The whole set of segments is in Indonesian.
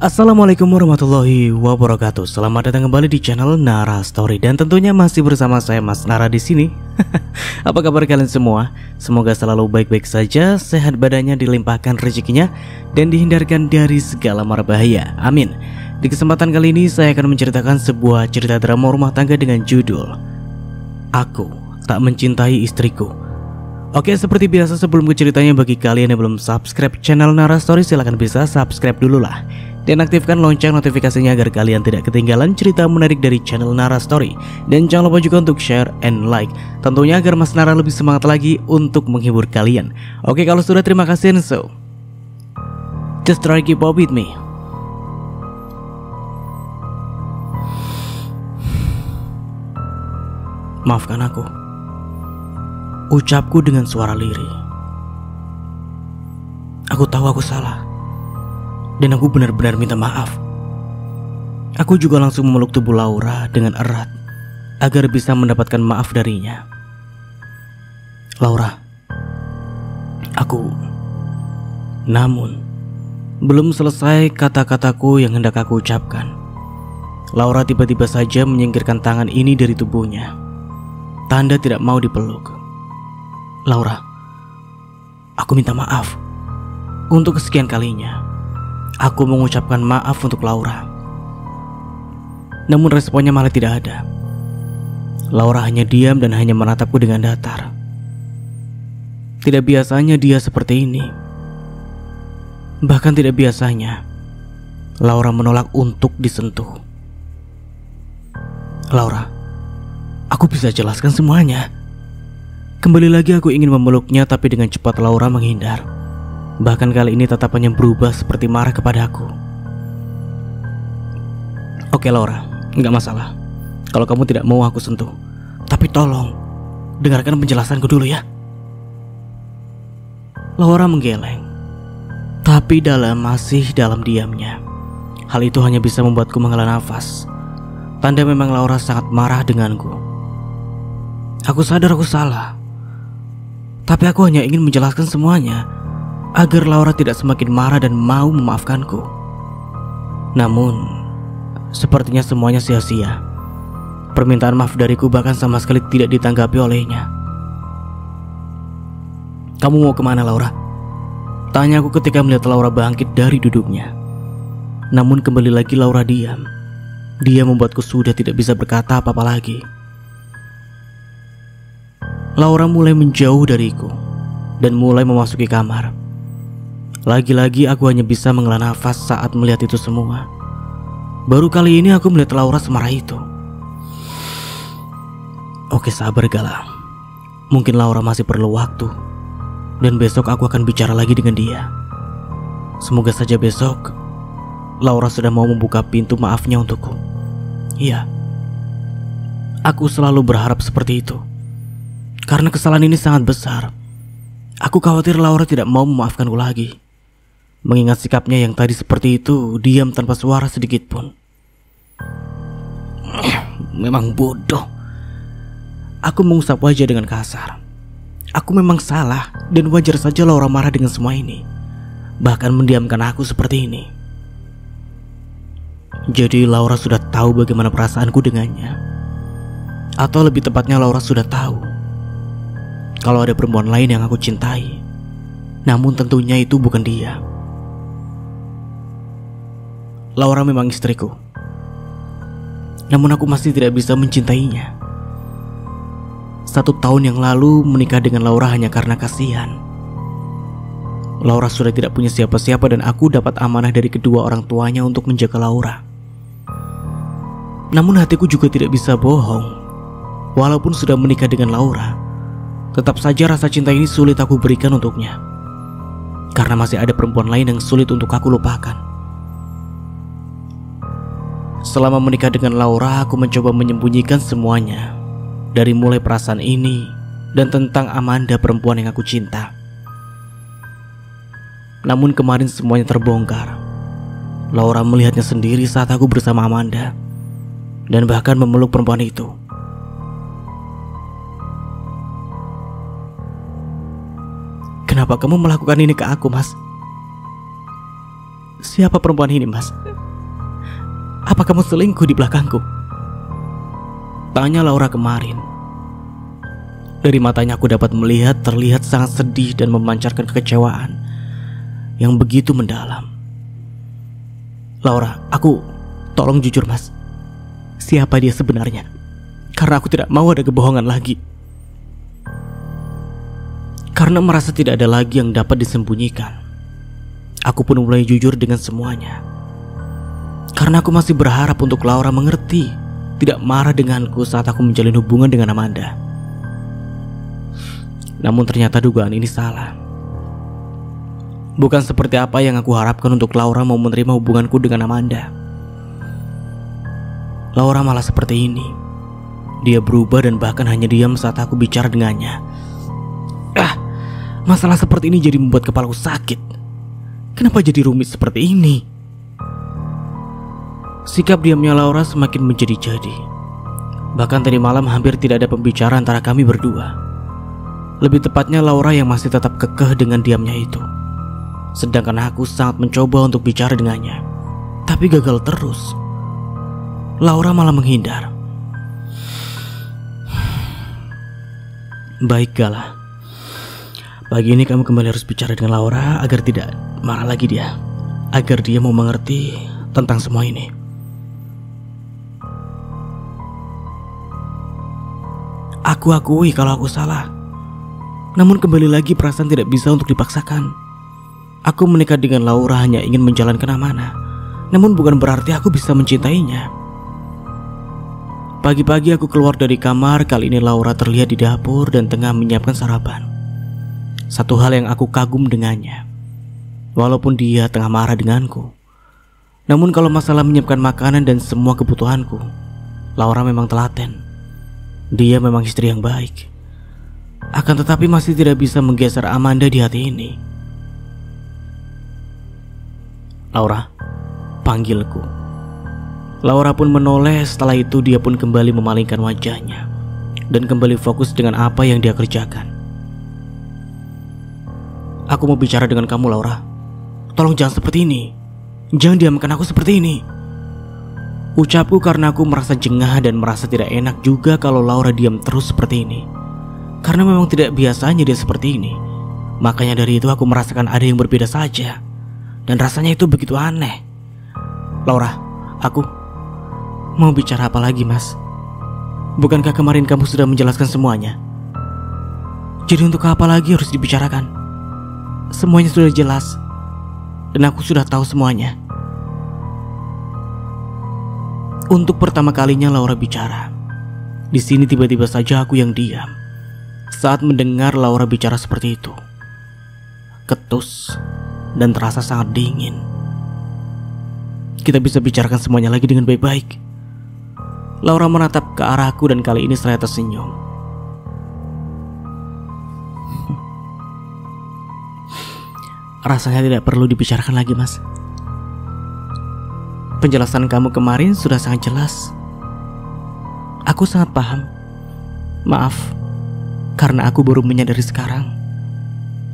Assalamualaikum warahmatullahi wabarakatuh. Selamat datang kembali di channel Nara Story dan tentunya masih bersama saya Mas Nara di sini. Apa kabar kalian semua? Semoga selalu baik-baik saja, sehat badannya, dilimpahkan rezekinya dan dihindarkan dari segala mara bahaya. Amin. Di kesempatan kali ini saya akan menceritakan sebuah cerita drama rumah tangga dengan judul Aku Tak Mencintai Istriku. Oke, seperti biasa sebelum ke ceritanya, bagi kalian yang belum subscribe channel Nara Story, silahkan bisa subscribe dulu lah dan aktifkan lonceng notifikasinya agar kalian tidak ketinggalan cerita menarik dari channel Nara Story. Dan jangan lupa juga untuk share and like, tentunya agar Mas Nara lebih semangat lagi untuk menghibur kalian. Oke, kalau sudah, terima kasih. So just try keep up with me. Maafkan aku, ucapku dengan suara lirih. Aku tahu aku salah dan aku benar-benar minta maaf. Aku juga langsung memeluk tubuh Laura dengan erat agar bisa mendapatkan maaf darinya. Laura, namun belum selesai kata-kataku yang hendak aku ucapkan, Laura tiba-tiba saja menyingkirkan tangan ini dari tubuhnya, tanda tidak mau dipeluk. Laura, aku minta maaf. Untuk kesekian kalinya aku mengucapkan maaf untuk Laura. Namun responnya malah tidak ada. Laura hanya diam dan hanya menatapku dengan datar. Tidak biasanya dia seperti ini. Bahkan tidak biasanya Laura menolak untuk disentuh. Laura, aku bisa jelaskan semuanya. Kembali lagi aku ingin memeluknya, tapi dengan cepat Laura menghindar. Bahkan kali ini tatapannya berubah seperti marah kepadaku. Oke Laura, nggak masalah kalau kamu tidak mau aku sentuh, tapi tolong dengarkan penjelasanku dulu ya. Laura menggeleng, tapi masih dalam diamnya. Hal itu hanya bisa membuatku menghela nafas. Tanda memang Laura sangat marah denganku. Aku sadar aku salah, tapi aku hanya ingin menjelaskan semuanya agar Laura tidak semakin marah dan mau memaafkanku. Namun sepertinya semuanya sia-sia. Permintaan maaf dariku bahkan sama sekali tidak ditanggapi olehnya. Kamu mau kemana Laura? Tanya aku ketika melihat Laura bangkit dari duduknya. Namun kembali lagi Laura diam. Dia membuatku sudah tidak bisa berkata apa-apa lagi. Laura mulai menjauh dariku dan mulai memasuki kamar. Lagi-lagi aku hanya bisa menghela nafas saat melihat itu semua. Baru kali ini aku melihat Laura semarah itu. Oke, sabar Galang. Mungkin Laura masih perlu waktu, dan besok aku akan bicara lagi dengan dia. Semoga saja besok Laura sudah mau membuka pintu maafnya untukku. Iya, aku selalu berharap seperti itu, karena kesalahan ini sangat besar. Aku khawatir Laura tidak mau memaafkanku lagi. Mengingat sikapnya yang tadi seperti itu, diam tanpa suara sedikit pun. Memang bodoh. Aku mengusap wajah dengan kasar. Aku memang salah dan wajar saja Laura marah dengan semua ini, bahkan mendiamkan aku seperti ini. Jadi Laura sudah tahu bagaimana perasaanku dengannya. Atau lebih tepatnya Laura sudah tahu kalau ada perempuan lain yang aku cintai. Namun tentunya itu bukan dia. Laura memang istriku, namun aku masih tidak bisa mencintainya. 1 tahun yang lalu menikah dengan Laura hanya karena kasihan. Laura sudah tidak punya siapa-siapa dan aku dapat amanah dari kedua orang tuanya untuk menjaga Laura. Namun hatiku juga tidak bisa bohong. Walaupun sudah menikah dengan Laura, tetap saja rasa cinta ini sulit aku berikan untuknya, karena masih ada perempuan lain yang sulit untuk aku lupakan. Selama menikah dengan Laura, aku mencoba menyembunyikan semuanya, dari mulai perasaan ini dan tentang Amanda, perempuan yang aku cinta. Namun kemarin semuanya terbongkar. Laura melihatnya sendiri saat aku bersama Amanda, dan bahkan memeluk perempuan itu. Kenapa kamu melakukan ini ke aku, Mas? Siapa perempuan ini, Mas? Apa kamu selingkuh di belakangku? Tanya Laura kemarin. Dari matanya aku dapat melihat terlihat sangat sedih dan memancarkan kekecewaan yang begitu mendalam. Laura, tolong jujur mas. Siapa dia sebenarnya? Karena aku tidak mau ada kebohongan lagi. Karena merasa tidak ada lagi yang dapat disembunyikan, aku pun mulai jujur dengan semuanya. Karena aku masih berharap untuk Laura mengerti, tidak marah denganku saat aku menjalin hubungan dengan Amanda. Namun ternyata dugaan ini salah. Bukan seperti apa yang aku harapkan untuk Laura mau menerima hubunganku dengan Amanda. Laura malah seperti ini. Dia berubah dan bahkan hanya diam saat aku bicara dengannya. Masalah seperti ini jadi membuat kepalaku sakit. Kenapa jadi rumit seperti ini? Sikap diamnya Laura semakin menjadi-jadi. Bahkan tadi malam hampir tidak ada pembicaraan antara kami berdua. Lebih tepatnya Laura yang masih tetap kekeh dengan diamnya itu. Sedangkan aku sangat mencoba untuk bicara dengannya, tapi gagal terus. Laura malah menghindar. Baik Gala, pagi ini kamu kembali harus bicara dengan Laura agar tidak marah lagi dia, agar dia mau mengerti tentang semua ini. Aku akui kalau aku salah. Namun kembali lagi perasaan tidak bisa untuk dipaksakan. Aku menikah dengan Laura hanya ingin menjalankan amanah. Namun bukan berarti aku bisa mencintainya. Pagi-pagi aku keluar dari kamar. Kali ini Laura terlihat di dapur dan tengah menyiapkan sarapan. Satu hal yang aku kagum dengannya, walaupun dia tengah marah denganku, namun kalau masalah menyiapkan makanan dan semua kebutuhanku, Laura memang telaten. Dia memang istri yang baik. Akan tetapi masih tidak bisa menggeser Amanda di hati ini. Laura, panggilku. Laura pun menoleh. Setelah itu dia pun kembali memalingkan wajahnya dan kembali fokus dengan apa yang dia kerjakan. Aku mau bicara dengan kamu Laura. Tolong jangan seperti ini. Jangan diamkan aku seperti ini. Ucapku karena aku merasa jengah dan merasa tidak enak juga kalau Laura diam terus seperti ini. Karena memang tidak biasanya dia seperti ini. Makanya dari itu aku merasakan ada yang berbeda saja. Dan rasanya itu begitu aneh. Laura, aku mau bicara apa lagi mas? Bukankah kemarin kamu sudah menjelaskan semuanya? Jadi untuk apa lagi harus dibicarakan? Semuanya sudah jelas. Dan aku sudah tahu semuanya. Untuk pertama kalinya Laura bicara. Di sini tiba-tiba saja aku yang diam saat mendengar Laura bicara seperti itu. Ketus dan terasa sangat dingin. Kita bisa bicarakan semuanya lagi dengan baik-baik. Laura menatap ke arahku dan kali ini saya tersenyum. Rasanya tidak perlu dibicarakan lagi mas. Penjelasan kamu kemarin sudah sangat jelas. Aku sangat paham. Maaf, karena aku baru menyadari sekarang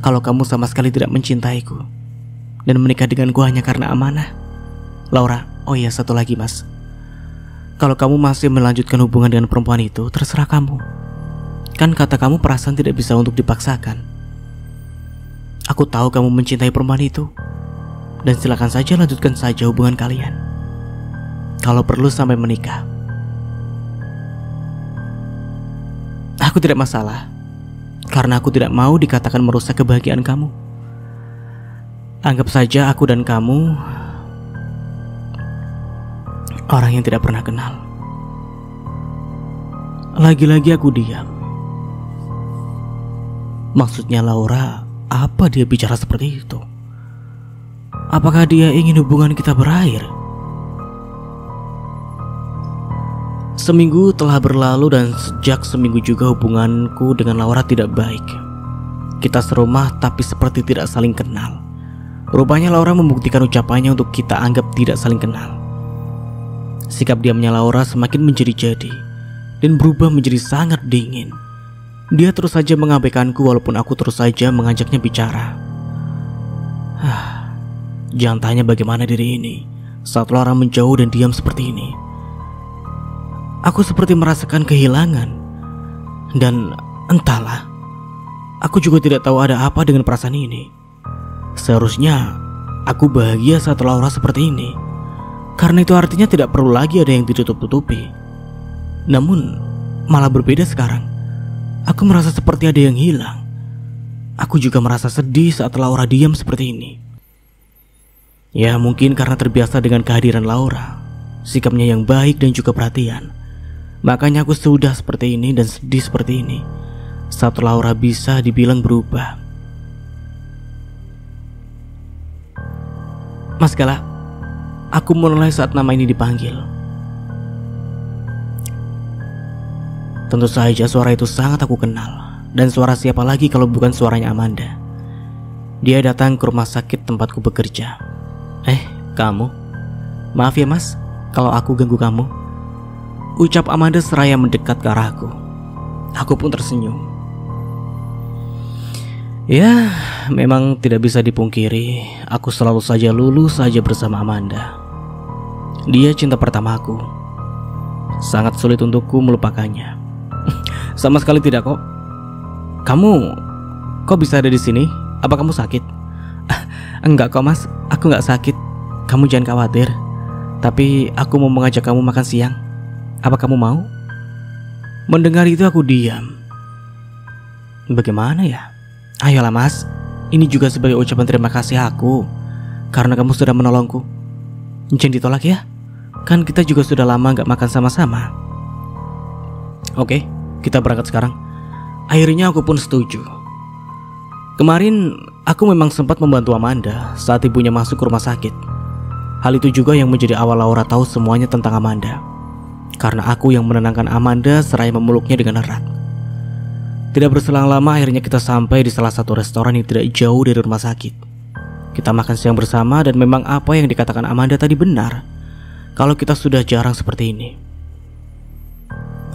kalau kamu sama sekali tidak mencintaiku dan menikah denganku hanya karena amanah. Laura, oh iya satu lagi mas. Kalau kamu masih melanjutkan hubungan dengan perempuan itu, terserah kamu. Kan kata kamu perasaan tidak bisa untuk dipaksakan. Aku tahu kamu mencintai perempuan itu, dan silakan saja lanjutkan saja hubungan kalian. Kalau perlu sampai menikah. Aku tidak masalah, karena aku tidak mau dikatakan merusak kebahagiaan kamu. Anggap saja aku dan kamu orang yang tidak pernah kenal. Lagi-lagi aku diam. Maksudnya Laura, apa dia bicara seperti itu? Apakah dia ingin hubungan kita berakhir? Seminggu telah berlalu dan sejak seminggu juga hubunganku dengan Laura tidak baik. Kita serumah tapi seperti tidak saling kenal. Rupanya Laura membuktikan ucapannya untuk kita anggap tidak saling kenal. Sikap diamnya Laura semakin menjadi-jadi dan berubah menjadi sangat dingin. Dia terus saja mengabaikanku walaupun aku terus saja mengajaknya bicara. Jangan tanya bagaimana diri ini. saat Laura menjauh dan diam seperti ini. Aku seperti merasakan kehilangan. Dan entahlah, aku juga tidak tahu ada apa dengan perasaan ini. Seharusnya aku bahagia saat Laura seperti ini, karena itu artinya tidak perlu lagi ada yang ditutup-tutupi. Namun malah berbeda sekarang. Aku merasa seperti ada yang hilang. Aku juga merasa sedih saat Laura diam seperti ini. Ya mungkin karena terbiasa dengan kehadiran Laura, sikapnya yang baik dan juga perhatian. Makanya aku sudah seperti ini dan sedih seperti ini saat Laura bisa dibilang berubah. Mas Gala, aku menoleh saat nama ini dipanggil. Tentu saja suara itu sangat aku kenal. Dan suara siapa lagi kalau bukan suaranya Amanda. Dia datang ke rumah sakit tempatku bekerja. Kamu? Maaf ya mas, kalau aku ganggu kamu, ucap Amanda seraya mendekat ke arahku. Aku pun tersenyum. Ya, memang tidak bisa dipungkiri, aku selalu saja lulus saja bersama Amanda. Dia cinta pertamaku. Sangat sulit untukku melupakannya. Sama sekali tidak kok. Kamu kok bisa ada di sini? Apa kamu sakit? Enggak kok mas, aku enggak sakit. Kamu jangan khawatir. Tapi aku mau mengajak kamu makan siang. Apa kamu mau? Mendengar itu aku diam. Bagaimana ya? Ayolah mas, ini juga sebagai ucapan terima kasih aku karena kamu sudah menolongku. Jangan ditolak ya. Kan kita juga sudah lama gak makan sama-sama. Oke, kita berangkat sekarang. Akhirnya aku pun setuju. Kemarin aku memang sempat membantu Amanda saat ibunya masuk ke rumah sakit. Hal itu juga yang menjadi awal Laura tahu semuanya tentang Amanda, karena aku yang menenangkan Amanda seraya memeluknya dengan erat. Tidak berselang lama akhirnya kita sampai di salah satu restoran yang tidak jauh dari rumah sakit. Kita makan siang bersama dan memang apa yang dikatakan Amanda tadi benar, kalau kita sudah jarang seperti ini.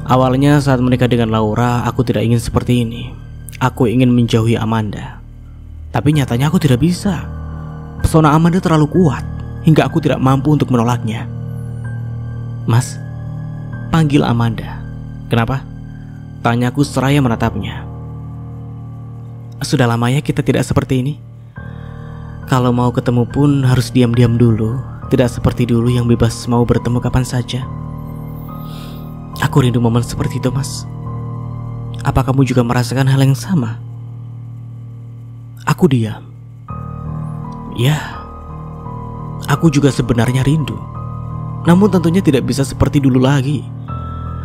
Awalnya saat menikah dengan Laura, aku tidak ingin seperti ini. Aku ingin menjauhi Amanda. Tapi nyatanya aku tidak bisa. Pesona Amanda terlalu kuat hingga aku tidak mampu untuk menolaknya. Mas, panggil Amanda. Kenapa? Tanyaku seraya menatapnya. Sudah lama ya kita tidak seperti ini. Kalau mau ketemu pun harus diam-diam dulu. Tidak seperti dulu yang bebas mau bertemu kapan saja. Aku rindu momen seperti itu mas. Apa kamu juga merasakan hal yang sama? Aku diam. Ya, aku juga sebenarnya rindu. Namun tentunya tidak bisa seperti dulu lagi.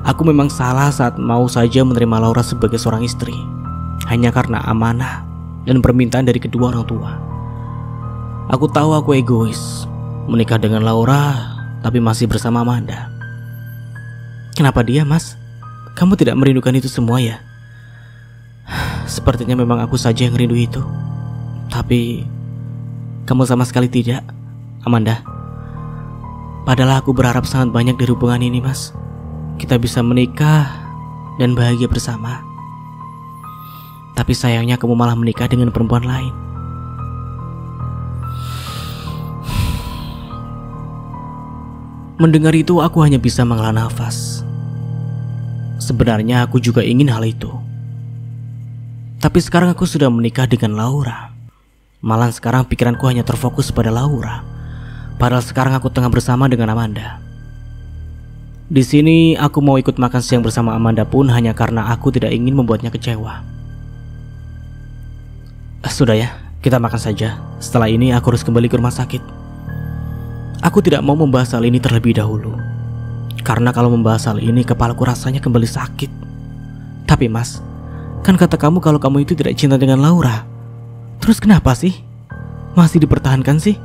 Aku memang salah saat mau saja menerima Laura sebagai seorang istri, hanya karena amanah dan permintaan dari kedua orang tua. Aku tahu aku egois, menikah dengan Laura tapi masih bersama Amanda. Kenapa dia mas? Kamu tidak merindukan itu semua ya? Sepertinya memang aku saja yang rindu itu. Tapi kamu sama sekali tidak, Amanda. Padahal aku berharap sangat banyak dari hubungan ini mas. Kita bisa menikah dan bahagia bersama. Tapi sayangnya kamu malah menikah dengan perempuan lain. Mendengar itu aku hanya bisa menghela nafas. Sebenarnya aku juga ingin hal itu. Tapi sekarang aku sudah menikah dengan Laura. Malah sekarang pikiranku hanya terfokus pada Laura. Padahal sekarang aku tengah bersama dengan Amanda. Di sini aku mau ikut makan siang bersama Amanda pun hanya karena aku tidak ingin membuatnya kecewa. Sudah ya, kita makan saja. Setelah ini aku harus kembali ke rumah sakit. Aku tidak mau membahas hal ini terlebih dahulu. Karena kalau membahas hal ini kepalaku rasanya kembali sakit. Tapi mas, kan kata kamu kalau kamu itu tidak cinta dengan Laura. Terus kenapa sih? Masih dipertahankan sih?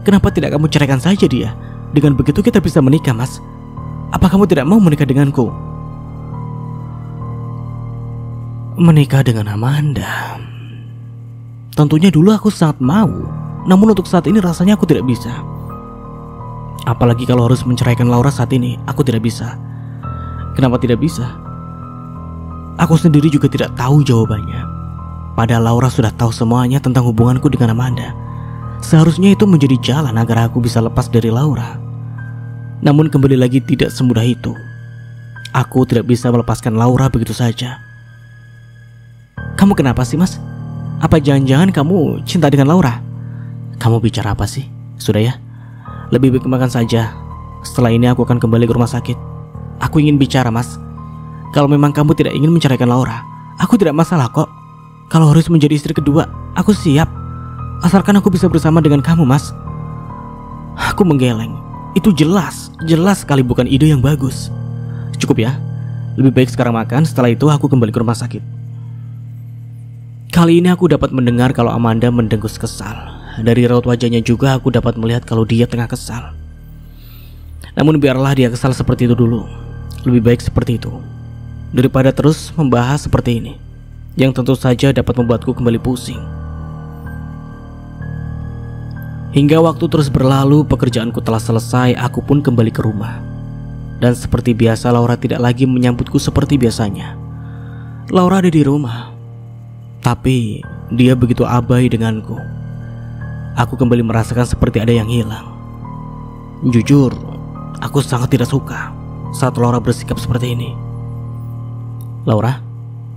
Kenapa tidak kamu ceraikan saja dia? Dengan begitu kita bisa menikah mas. Apa kamu tidak mau menikah denganku? Menikah dengan Amanda? Tentunya dulu aku sangat mau. Namun untuk saat ini rasanya aku tidak bisa. Apalagi kalau harus menceraikan Laura saat ini, aku tidak bisa. Kenapa tidak bisa? Aku sendiri juga tidak tahu jawabannya. Padahal Laura sudah tahu semuanya tentang hubunganku dengan Amanda. Seharusnya itu menjadi jalan agar aku bisa lepas dari Laura. Namun kembali lagi tidak semudah itu. Aku tidak bisa melepaskan Laura begitu saja. Kamu kenapa sih, Mas? Apa jangan-jangan kamu cinta dengan Laura? Kamu bicara apa sih? Sudah ya, lebih baik makan saja. Setelah ini aku akan kembali ke rumah sakit. Aku ingin bicara, Mas. Kalau memang kamu tidak ingin menceraikan Laura, aku tidak masalah kok. Kalau harus menjadi istri kedua, aku siap. Asalkan aku bisa bersama dengan kamu, Mas. Aku menggeleng. Itu jelas sekali bukan ide yang bagus. Cukup ya, lebih baik sekarang makan. Setelah itu aku kembali ke rumah sakit. Kali ini aku dapat mendengar kalau Amanda mendengus kesal. Dari raut wajahnya juga aku dapat melihat kalau dia tengah kesal. Namun biarlah dia kesal seperti itu dulu. Lebih baik seperti itu daripada terus membahas seperti ini, yang tentu saja dapat membuatku kembali pusing. Hingga waktu terus berlalu, pekerjaanku telah selesai, aku pun kembali ke rumah. Dan seperti biasa, Laura tidak lagi menyambutku seperti biasanya. Laura ada di rumah, tapi dia begitu abai denganku. Aku kembali merasakan seperti ada yang hilang. Jujur, aku sangat tidak suka saat Laura bersikap seperti ini. Laura,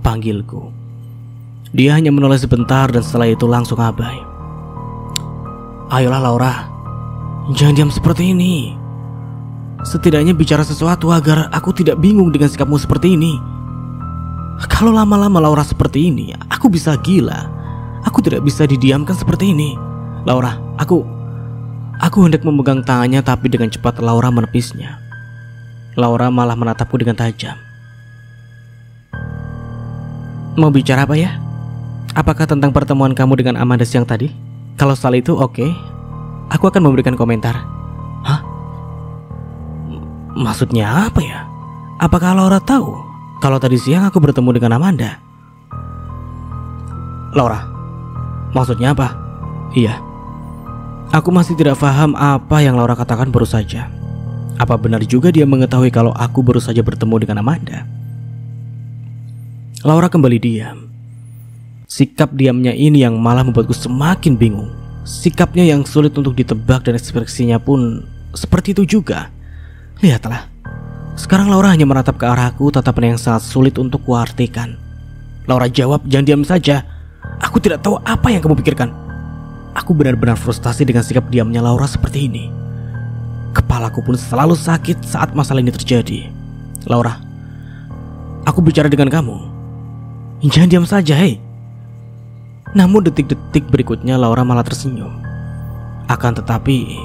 panggilku. Dia hanya menoleh sebentar dan setelah itu langsung abai. Ayolah Laura, jangan diam seperti ini. Setidaknya bicara sesuatu agar aku tidak bingung dengan sikapmu seperti ini. Kalau lama-lama Laura seperti ini, aku bisa gila. Aku tidak bisa didiamkan seperti ini. Laura, aku hendak memegang tangannya, tapi dengan cepat Laura menepisnya. Laura malah menatapku dengan tajam. Mau bicara apa ya? Apakah tentang pertemuan kamu dengan Amanda siang tadi? Kalau soal itu oke, aku akan memberikan komentar. Hah? Maksudnya apa ya? Apakah Laura tahu kalau tadi siang aku bertemu dengan Amanda? Laura, maksudnya apa? Iya, aku masih tidak paham apa yang Laura katakan baru saja. Apa benar juga dia mengetahui kalau aku baru saja bertemu dengan Amanda? Laura kembali diam. Sikap diamnya ini yang malah membuatku semakin bingung. Sikapnya yang sulit untuk ditebak dan ekspresinya pun seperti itu juga. Lihatlah, sekarang Laura hanya menatap ke arahku, tatapan yang sangat sulit untuk kuartikan. Laura jawab, jangan diam saja. Aku tidak tahu apa yang kamu pikirkan. Aku benar-benar frustasi dengan sikap diamnya Laura seperti ini. Kepalaku pun selalu sakit saat masalah ini terjadi. Laura, aku bicara dengan kamu. Jangan diam saja, hei. Namun detik-detik berikutnya Laura malah tersenyum. Akan tetapi,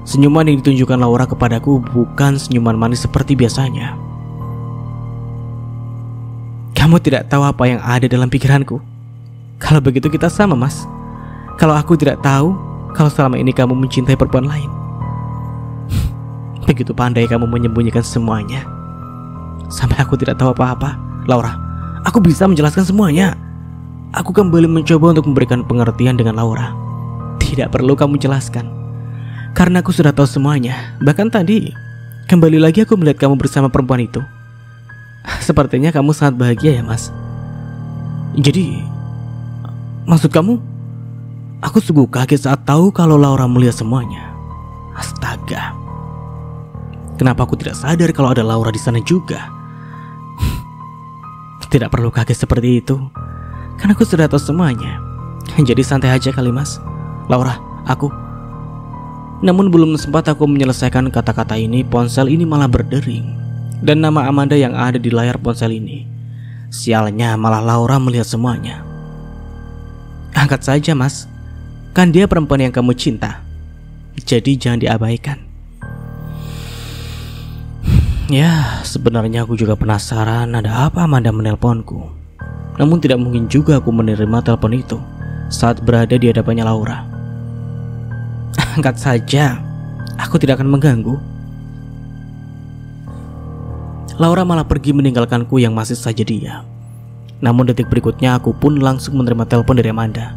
senyuman yang ditunjukkan Laura kepadaku bukan senyuman manis seperti biasanya. Kamu tidak tahu apa yang ada dalam pikiranku. Kalau begitu kita sama, Mas. Kalau aku tidak tahu kalau selama ini kamu mencintai perempuan lain. Begitu pandai kamu menyembunyikan semuanya, sampai aku tidak tahu apa-apa. Laura, aku bisa menjelaskan semuanya. Aku kembali mencoba untuk memberikan pengertian dengan Laura. Tidak perlu kamu jelaskan, karena aku sudah tahu semuanya. Bahkan tadi, kembali lagi aku melihat kamu bersama perempuan itu. Sepertinya kamu sangat bahagia ya, Mas. Jadi, maksud kamu? Aku sungguh kaget saat tahu kalau Laura melihat semuanya. Astaga. Kenapa aku tidak sadar kalau ada Laura di sana juga? Tidak perlu kaget seperti itu, karena aku sudah tahu semuanya. Jadi santai aja kali, Mas. Laura, aku. Namun belum sempat aku menyelesaikan kata-kata ini, ponsel ini malah berdering. Dan nama Amanda yang ada di layar ponsel ini. Sialnya malah Laura melihat semuanya. Angkat saja, Mas. Kan dia perempuan yang kamu cinta. Jadi jangan diabaikan. Ya, sebenarnya aku juga penasaran ada apa Amanda menelponku. Namun tidak mungkin juga aku menerima telepon itu saat berada di hadapannya Laura. Angkat saja, aku tidak akan mengganggu. Laura malah pergi meninggalkanku yang masih saja diam. Namun detik berikutnya aku pun langsung menerima telepon dari Amanda.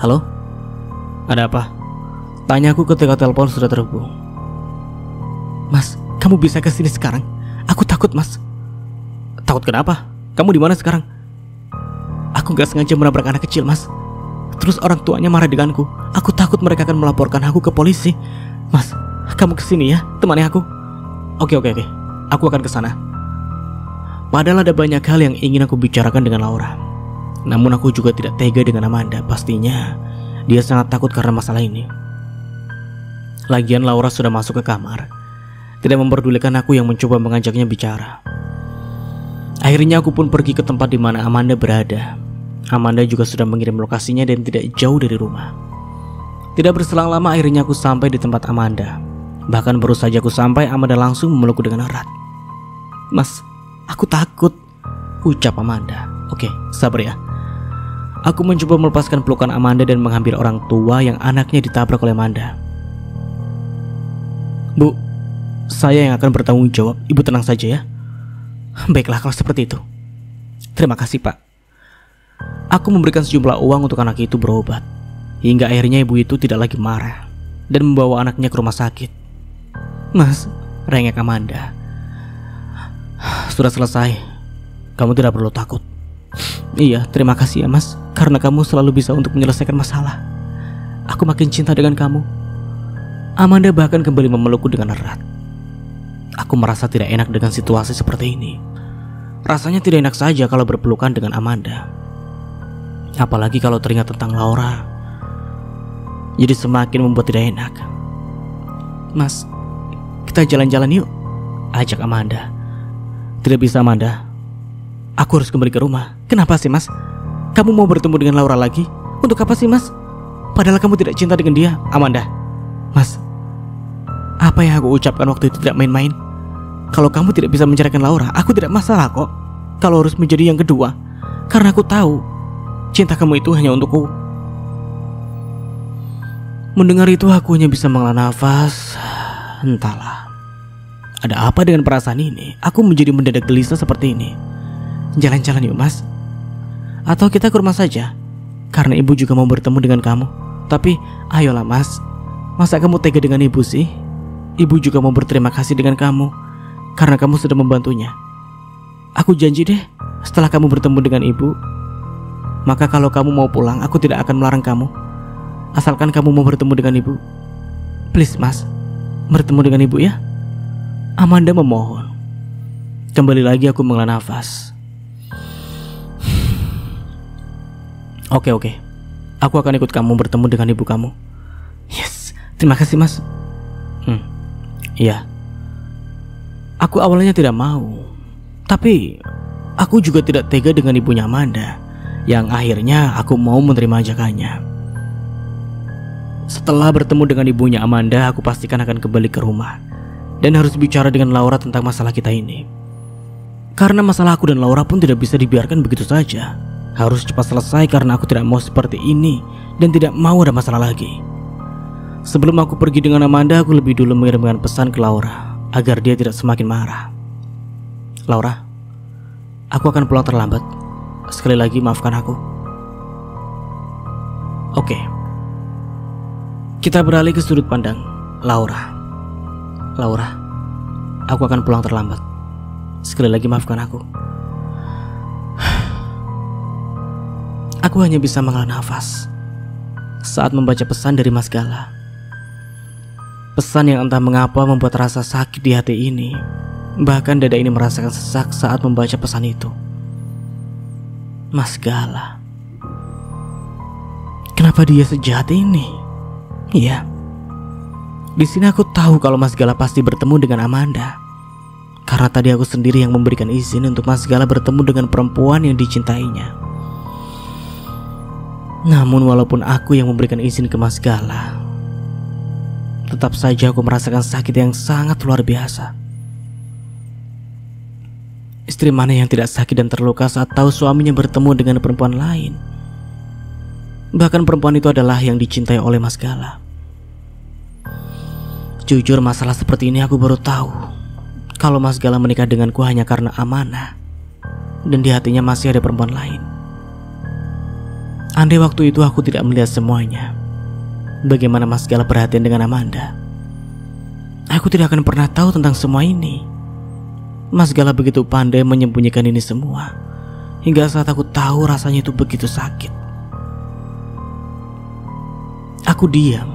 Halo? Ada apa? Tanyaku ketika telepon sudah terhubung. Mas, kamu bisa ke sini sekarang? Aku takut, Mas. Takut kenapa? Kamu di mana sekarang? Aku gak sengaja menabrak anak kecil, Mas. Terus orang tuanya marah denganku. Aku takut mereka akan melaporkan aku ke polisi. Mas, kamu kesini ya, temani aku. Oke. Aku akan kesana. Padahal ada banyak hal yang ingin aku bicarakan dengan Laura. Namun aku juga tidak tega dengan Amanda. Pastinya dia sangat takut karena masalah ini. Lagian Laura sudah masuk ke kamar, tidak memperdulikan aku yang mencoba mengajaknya bicara. Akhirnya aku pun pergi ke tempat di mana Amanda berada. Amanda juga sudah mengirim lokasinya dan tidak jauh dari rumah. Tidak berselang lama akhirnya aku sampai di tempat Amanda. Bahkan baru saja aku sampai, Amanda langsung memelukku dengan erat. Mas, aku takut, ucap Amanda. Oke, sabar ya. Aku mencoba melepaskan pelukan Amanda dan menghampiri orang tua yang anaknya ditabrak oleh Amanda. Bu, saya yang akan bertanggung jawab. Ibu tenang saja ya. Baiklah kalau seperti itu. Terima kasih Pak. Aku memberikan sejumlah uang untuk anak itu berobat. Hingga akhirnya ibu itu tidak lagi marah dan membawa anaknya ke rumah sakit. Mas, rengek Amanda. Sudah selesai. Kamu tidak perlu takut. Iya, terima kasih ya mas. Karena kamu selalu bisa untuk menyelesaikan masalah. Aku makin cinta dengan kamu. Amanda bahkan kembali memelukku dengan erat. Aku merasa tidak enak dengan situasi seperti ini. Rasanya tidak enak saja kalau berpelukan dengan Amanda. Apalagi kalau teringat tentang Laura. Jadi semakin membuat tidak enak. Mas, kita jalan-jalan yuk, ajak Amanda. Tidak bisa Amanda. Aku harus kembali ke rumah. Kenapa sih mas? Kamu mau bertemu dengan Laura lagi? Untuk apa sih mas? Padahal kamu tidak cinta dengan dia. Amanda, mas, apa yang aku ucapkan waktu itu tidak main-main. Kalau kamu tidak bisa menceraikan Laura, aku tidak masalah kok. Kalau harus menjadi yang kedua, karena aku tahu cinta kamu itu hanya untukku. Mendengar itu aku hanya bisa menghela nafas. Entahlah, ada apa dengan perasaan ini? Aku menjadi mendadak gelisah seperti ini. Jalan-jalan yuk mas. Atau kita ke rumah saja, karena ibu juga mau bertemu dengan kamu. Tapi ayolah mas, masa kamu tega dengan ibu sih? Ibu juga mau berterima kasih dengan kamu, karena kamu sudah membantunya. Aku janji deh, setelah kamu bertemu dengan ibu, maka kalau kamu mau pulang, aku tidak akan melarang kamu. Asalkan kamu mau bertemu dengan ibu. Please mas, bertemu dengan ibu ya. Amanda memohon. Kembali lagi aku menghela nafas. Oke, aku akan ikut kamu bertemu dengan ibu kamu. Yes, terima kasih mas. Iya. Aku awalnya tidak mau, tapi aku juga tidak tega dengan ibunya Amanda, yang akhirnya aku mau menerima ajakannya. Setelah bertemu dengan ibunya Amanda, aku pastikan akan kembali ke rumah dan harus bicara dengan Laura tentang masalah kita ini. Karena masalah aku dan Laura pun tidak bisa dibiarkan begitu saja. Harus cepat selesai karena aku tidak mau seperti ini dan tidak mau ada masalah lagi. Sebelum aku pergi dengan Amanda, aku lebih dulu mengirimkan pesan ke Laura agar dia tidak semakin marah. Laura, aku akan pulang terlambat. Sekali lagi maafkan aku. Oke. Kita beralih ke sudut pandang Laura. Laura, aku akan pulang terlambat. Sekali lagi maafkan aku. Aku hanya bisa menghela nafas saat membaca pesan dari Mas Gala. Pesan yang entah mengapa membuat rasa sakit di hati ini. Bahkan dada ini merasakan sesak saat membaca pesan itu. Mas Gala, kenapa dia sejahat ini? Iya, di sini aku tahu kalau Mas Gala pasti bertemu dengan Amanda. Karena tadi aku sendiri yang memberikan izin untuk Mas Gala bertemu dengan perempuan yang dicintainya. Namun walaupun aku yang memberikan izin ke Mas Gala, tetap saja aku merasakan sakit yang sangat luar biasa. Istri mana yang tidak sakit dan terluka saat tahu suaminya bertemu dengan perempuan lain? Bahkan perempuan itu adalah yang dicintai oleh Mas Gala. Jujur masalah seperti ini aku baru tahu kalau Mas Gala menikah denganku hanya karena amanah dan di hatinya masih ada perempuan lain. Andai waktu itu aku tidak melihat semuanya, bagaimana Mas Gala perhatian dengan Amanda, aku tidak akan pernah tahu tentang semua ini. Mas Gala begitu pandai menyembunyikan ini semua, hingga saat aku tahu rasanya itu begitu sakit. Aku diam,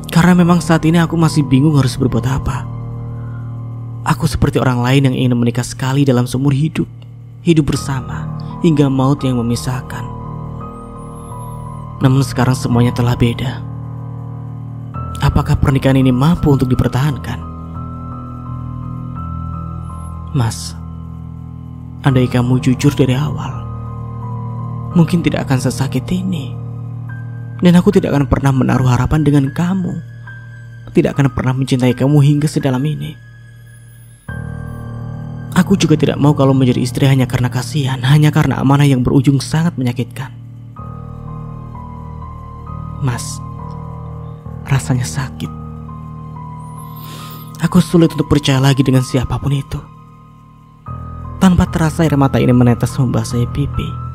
karena memang saat ini aku masih bingung harus berbuat apa. Aku seperti orang lain yang ingin menikah sekali dalam seumur hidup, hidup bersama, hingga maut yang memisahkan. Namun sekarang semuanya telah beda. Apakah pernikahan ini mampu untuk dipertahankan? Mas, andai kamu jujur dari awal, mungkin tidak akan sesakit ini. Dan aku tidak akan pernah menaruh harapan dengan kamu. Tidak akan pernah mencintai kamu hingga sedalam ini. Aku juga tidak mau kalau menjadi istri hanya karena kasihan, hanya karena amanah yang berujung sangat menyakitkan. Mas, rasanya sakit. Aku sulit untuk percaya lagi dengan siapapun itu. Tanpa terasa air mata ini menetes membasahi pipi.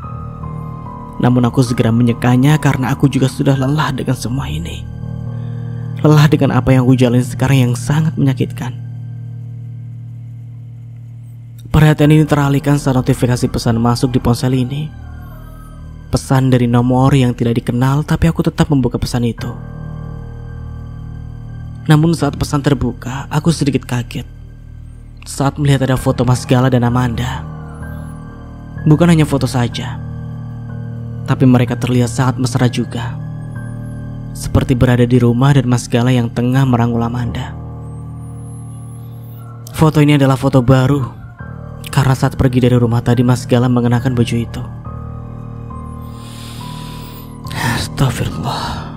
Namun aku segera menyekanya karena aku juga sudah lelah dengan semua ini. Lelah dengan apa yang aku jalani sekarang yang sangat menyakitkan. Perhatian ini teralihkan saat notifikasi pesan masuk di ponsel ini. Pesan dari nomor yang tidak dikenal, tapi aku tetap membuka pesan itu. Namun saat pesan terbuka, aku sedikit kaget saat melihat ada foto Mas Gala dan Amanda. Bukan hanya foto saja, tapi mereka terlihat sangat mesra juga. Seperti berada di rumah dan Mas Gala yang tengah merangkul Amanda. Foto ini adalah foto baru, karena saat pergi dari rumah tadi Mas Gala mengenakan baju itu. Astagfirullah,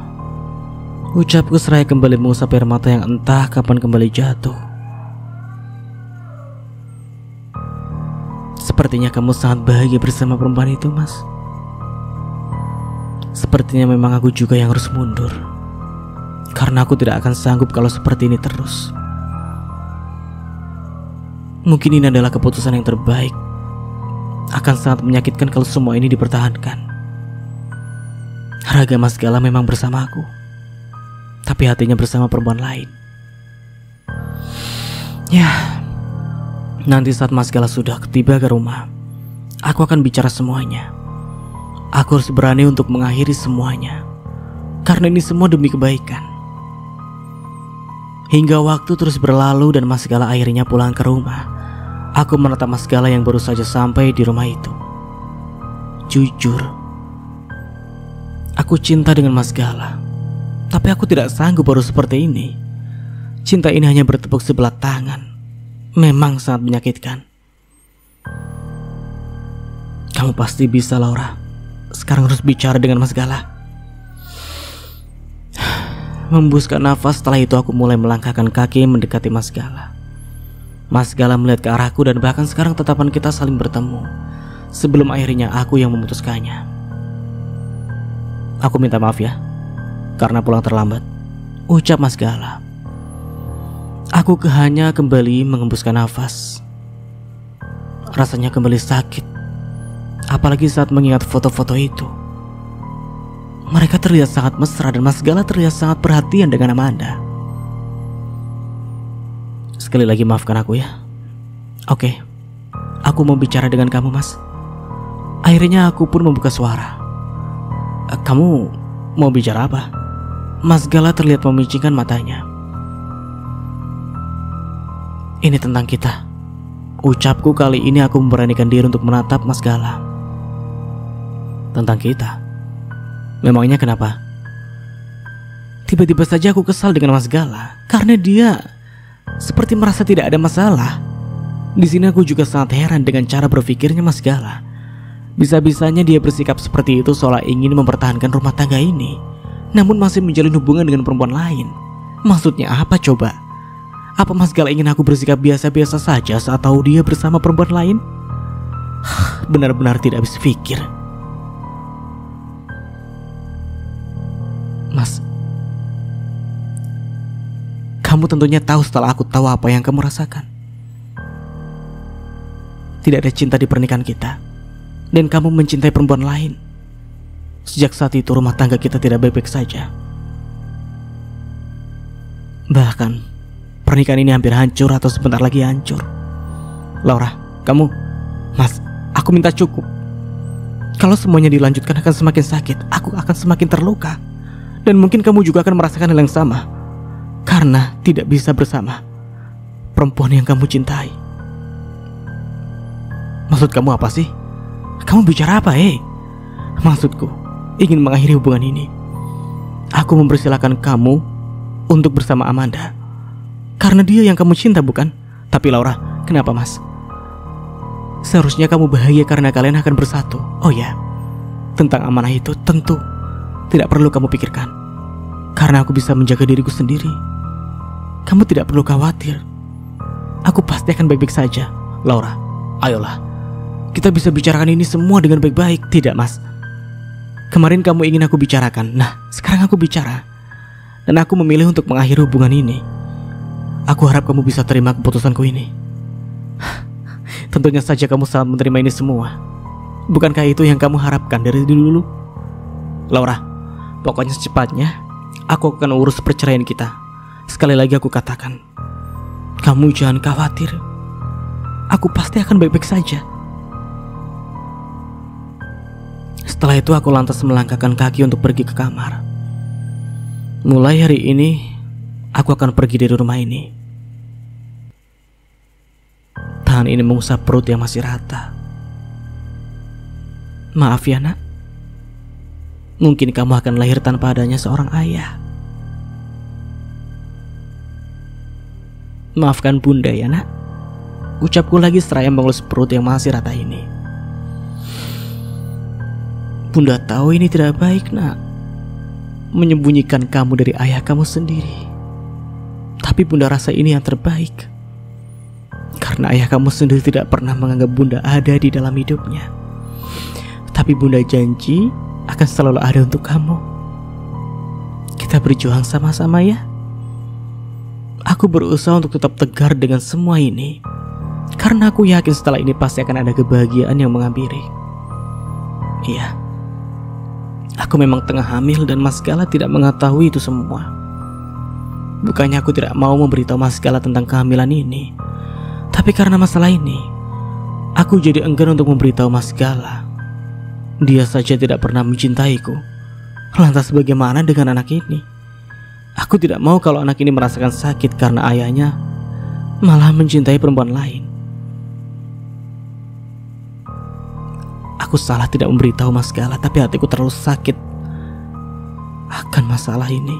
ucapku seraya kembali mengusap air mata yang entah kapan kembali jatuh. Sepertinya kamu sangat bahagia bersama perempuan itu, Mas. Sepertinya memang aku juga yang harus mundur, karena aku tidak akan sanggup kalau seperti ini terus. Mungkin ini adalah keputusan yang terbaik. Akan sangat menyakitkan kalau semua ini dipertahankan. Raga Mas Gala memang bersama aku, tapi hatinya bersama perempuan lain. Ya, nanti saat Mas Gala sudah tiba ke rumah, aku akan bicara semuanya. Aku harus berani untuk mengakhiri semuanya, karena ini semua demi kebaikan. Hingga waktu terus berlalu dan Mas Gala akhirnya pulang ke rumah. Aku menatap Mas Gala yang baru saja sampai di rumah itu. Jujur, aku cinta dengan Mas Gala, tapi aku tidak sanggup harus seperti ini. Cinta ini hanya bertepuk sebelah tangan. Memang sangat menyakitkan. Kamu pasti bisa, Laura. Sekarang harus bicara dengan Mas Gala. Membuskan nafas, setelah itu aku mulai melangkahkan kaki mendekati Mas Gala. Mas Gala melihat ke arahku dan bahkan sekarang tatapan kita saling bertemu. Sebelum akhirnya aku yang memutuskannya. Aku minta maaf ya, karena pulang terlambat, ucap Mas Gala. Aku hanya kembali mengembuskan nafas. Rasanya kembali sakit, apalagi saat mengingat foto-foto itu. Mereka terlihat sangat mesra dan Mas Gala terlihat sangat perhatian dengan Amanda. Sekali lagi maafkan aku ya. Oke, aku mau bicara dengan kamu, Mas. Akhirnya aku pun membuka suara. Kamu mau bicara apa? Mas Gala terlihat memicingkan matanya. Ini tentang kita. Ucapku kali ini aku memberanikan diri untuk menatap Mas Gala. Tentang kita? Memangnya kenapa? Tiba-tiba saja aku kesal dengan Mas Gala karena dia seperti merasa tidak ada masalah. Di sini aku juga sangat heran dengan cara berpikirnya Mas Gala. Bisa-bisanya dia bersikap seperti itu seolah ingin mempertahankan rumah tangga ini, namun masih menjalin hubungan dengan perempuan lain. Maksudnya apa coba? Apa Mas Gala ingin aku bersikap biasa-biasa saja saat tahu dia bersama perempuan lain? Benar-benar tidak habis pikir. Mas, kamu tentunya tahu setelah aku tahu apa yang kamu rasakan. Tidak ada cinta di pernikahan kita, dan kamu mencintai perempuan lain. Sejak saat itu rumah tangga kita tidak baik-baik saja. Bahkan pernikahan ini hampir hancur atau sebentar lagi hancur. Laura, kamu, Mas, aku minta cukup. Kalau semuanya dilanjutkan akan semakin sakit, aku akan semakin terluka. Dan mungkin kamu juga akan merasakan hal yang sama, karena tidak bisa bersama perempuan yang kamu cintai. Maksud kamu apa sih? Kamu bicara apa, Maksudku, ingin mengakhiri hubungan ini. Aku mempersilahkan kamu untuk bersama Amanda, karena dia yang kamu cinta, bukan? Tapi Laura, kenapa mas? Seharusnya kamu bahagia karena kalian akan bersatu. Oh ya, tentang amanah itu tentu tidak perlu kamu pikirkan, karena aku bisa menjaga diriku sendiri. Kamu tidak perlu khawatir. Aku pasti akan baik-baik saja. Laura, ayolah, kita bisa bicarakan ini semua dengan baik-baik. Tidak mas, kemarin kamu ingin aku bicarakan. Nah, sekarang aku bicara, dan aku memilih untuk mengakhiri hubungan ini. Aku harap kamu bisa terima keputusanku ini. Tentunya saja kamu sangat menerima ini semua. Bukankah itu yang kamu harapkan dari dulu? Laura, pokoknya secepatnya aku akan urus perceraian kita. Sekali lagi aku katakan, kamu jangan khawatir. Aku pasti akan baik-baik saja. Setelah itu aku lantas melangkahkan kaki untuk pergi ke kamar. Mulai hari ini aku akan pergi dari rumah ini. Tangan ini mengusap perut yang masih rata. Maaf ya nak, mungkin kamu akan lahir tanpa adanya seorang ayah. Maafkan bunda ya nak, ucapku lagi seraya mengelus perut yang masih rata ini. Bunda tahu ini tidak baik nak, menyembunyikan kamu dari ayah kamu sendiri. Tapi bunda rasa ini yang terbaik, karena ayah kamu sendiri tidak pernah menganggap bunda ada di dalam hidupnya. Tapi bunda janji akan selalu ada untuk kamu. Kita berjuang sama-sama ya. Aku berusaha untuk tetap tegar dengan semua ini, karena aku yakin setelah ini pasti akan ada kebahagiaan yang menghampiri. Iya, aku memang tengah hamil dan Mas Gala tidak mengetahui itu semua. Bukannya aku tidak mau memberitahu Mas Gala tentang kehamilan ini, tapi karena masalah ini, aku jadi enggan untuk memberitahu Mas Gala. Dia saja tidak pernah mencintaiku. Lantas bagaimana dengan anak ini? Aku tidak mau kalau anak ini merasakan sakit karena ayahnya malah mencintai perempuan lain. Aku salah tidak memberitahu Mas Gala, tapi hatiku terlalu sakit akan masalah ini.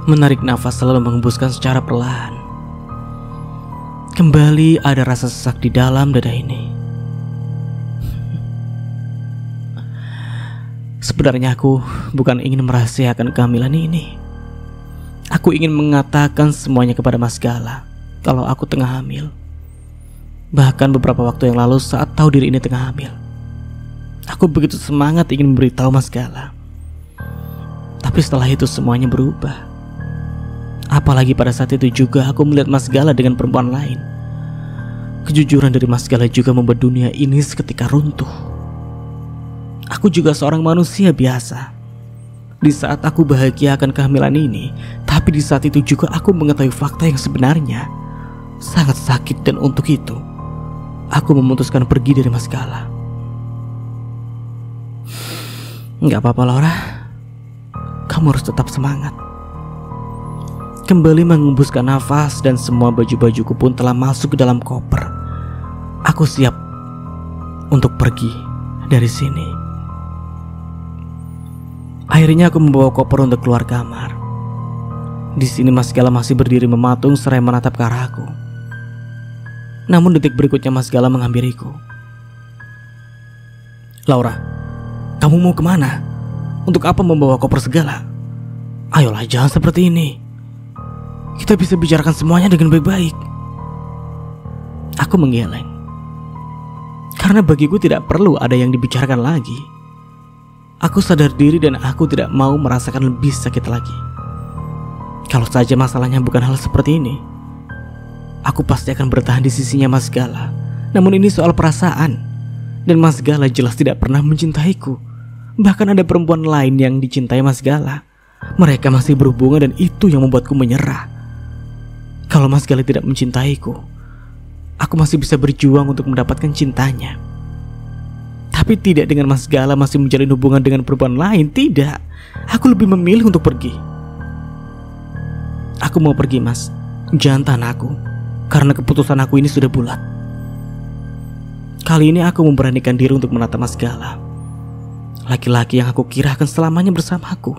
Menarik nafas selalu menghembuskan secara perlahan. Kembali ada rasa sesak di dalam dada ini. Sebenarnya aku bukan ingin merahasiakan kehamilan ini. Aku ingin mengatakan semuanya kepada Mas Gala kalau aku tengah hamil. Bahkan beberapa waktu yang lalu saat tahu diri ini tengah hamil, aku begitu semangat ingin memberitahu Mas Gala. Tapi setelah itu semuanya berubah. Apalagi pada saat itu juga aku melihat Mas Gala dengan perempuan lain. Kejujuran dari Mas Gala juga membuat dunia ini seketika runtuh. Aku juga seorang manusia biasa. Di saat aku bahagia akan kehamilan ini, tapi di saat itu juga aku mengetahui fakta yang sebenarnya. Sangat sakit, dan untuk itu aku memutuskan pergi dari Mas Gala. Gak apa-apa Laura, kamu harus tetap semangat. Kembali mengembuskan nafas dan semua baju-bajuku pun telah masuk ke dalam koper. Aku siap untuk pergi dari sini. Akhirnya aku membawa koper untuk keluar kamar. Di sini Mas Gala masih berdiri mematung seraya menatap ke arahku. Namun detik berikutnya Mas Gala menghampiriku. Laura, kamu mau kemana? Untuk apa membawa koper segala? Ayolah, jangan seperti ini. Kita bisa bicarakan semuanya dengan baik-baik. Aku menggeleng, karena bagiku tidak perlu ada yang dibicarakan lagi. Aku sadar diri dan aku tidak mau merasakan lebih sakit lagi. Kalau saja masalahnya bukan hal seperti ini, aku pasti akan bertahan di sisinya Mas Gala. Namun ini soal perasaan, dan Mas Gala jelas tidak pernah mencintaiku. Bahkan ada perempuan lain yang dicintai Mas Gala. Mereka masih berhubungan dan itu yang membuatku menyerah. Kalau Mas Gala tidak mencintaiku, aku masih bisa berjuang untuk mendapatkan cintanya. Tapi tidak dengan Mas Gala masih menjalin hubungan dengan perempuan lain. Tidak. Aku lebih memilih untuk pergi. Aku mau pergi, Mas. Jangan tahan aku, karena keputusan aku ini sudah bulat. Kali ini aku memberanikan diri untuk menatap Mas Gala. Laki-laki yang aku kira akan selamanya bersamaku,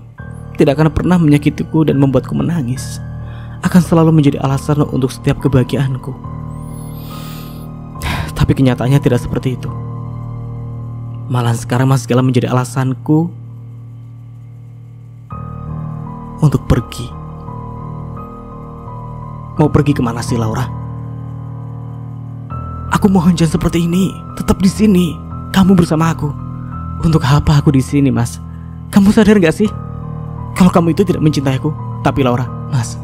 tidak akan pernah menyakitiku dan membuatku menangis, akan selalu menjadi alasan untuk setiap kebahagiaanku. Tapi kenyataannya tidak seperti itu. Malah sekarang Mas Gala menjadi alasanku untuk pergi. Mau pergi kemana sih, Laura? Aku mohon jangan seperti ini. Tetap di sini. Kamu bersama aku. Untuk apa aku di sini, Mas? Kamu sadar gak sih kalau kamu itu tidak mencintai aku? Tapi Laura, Mas,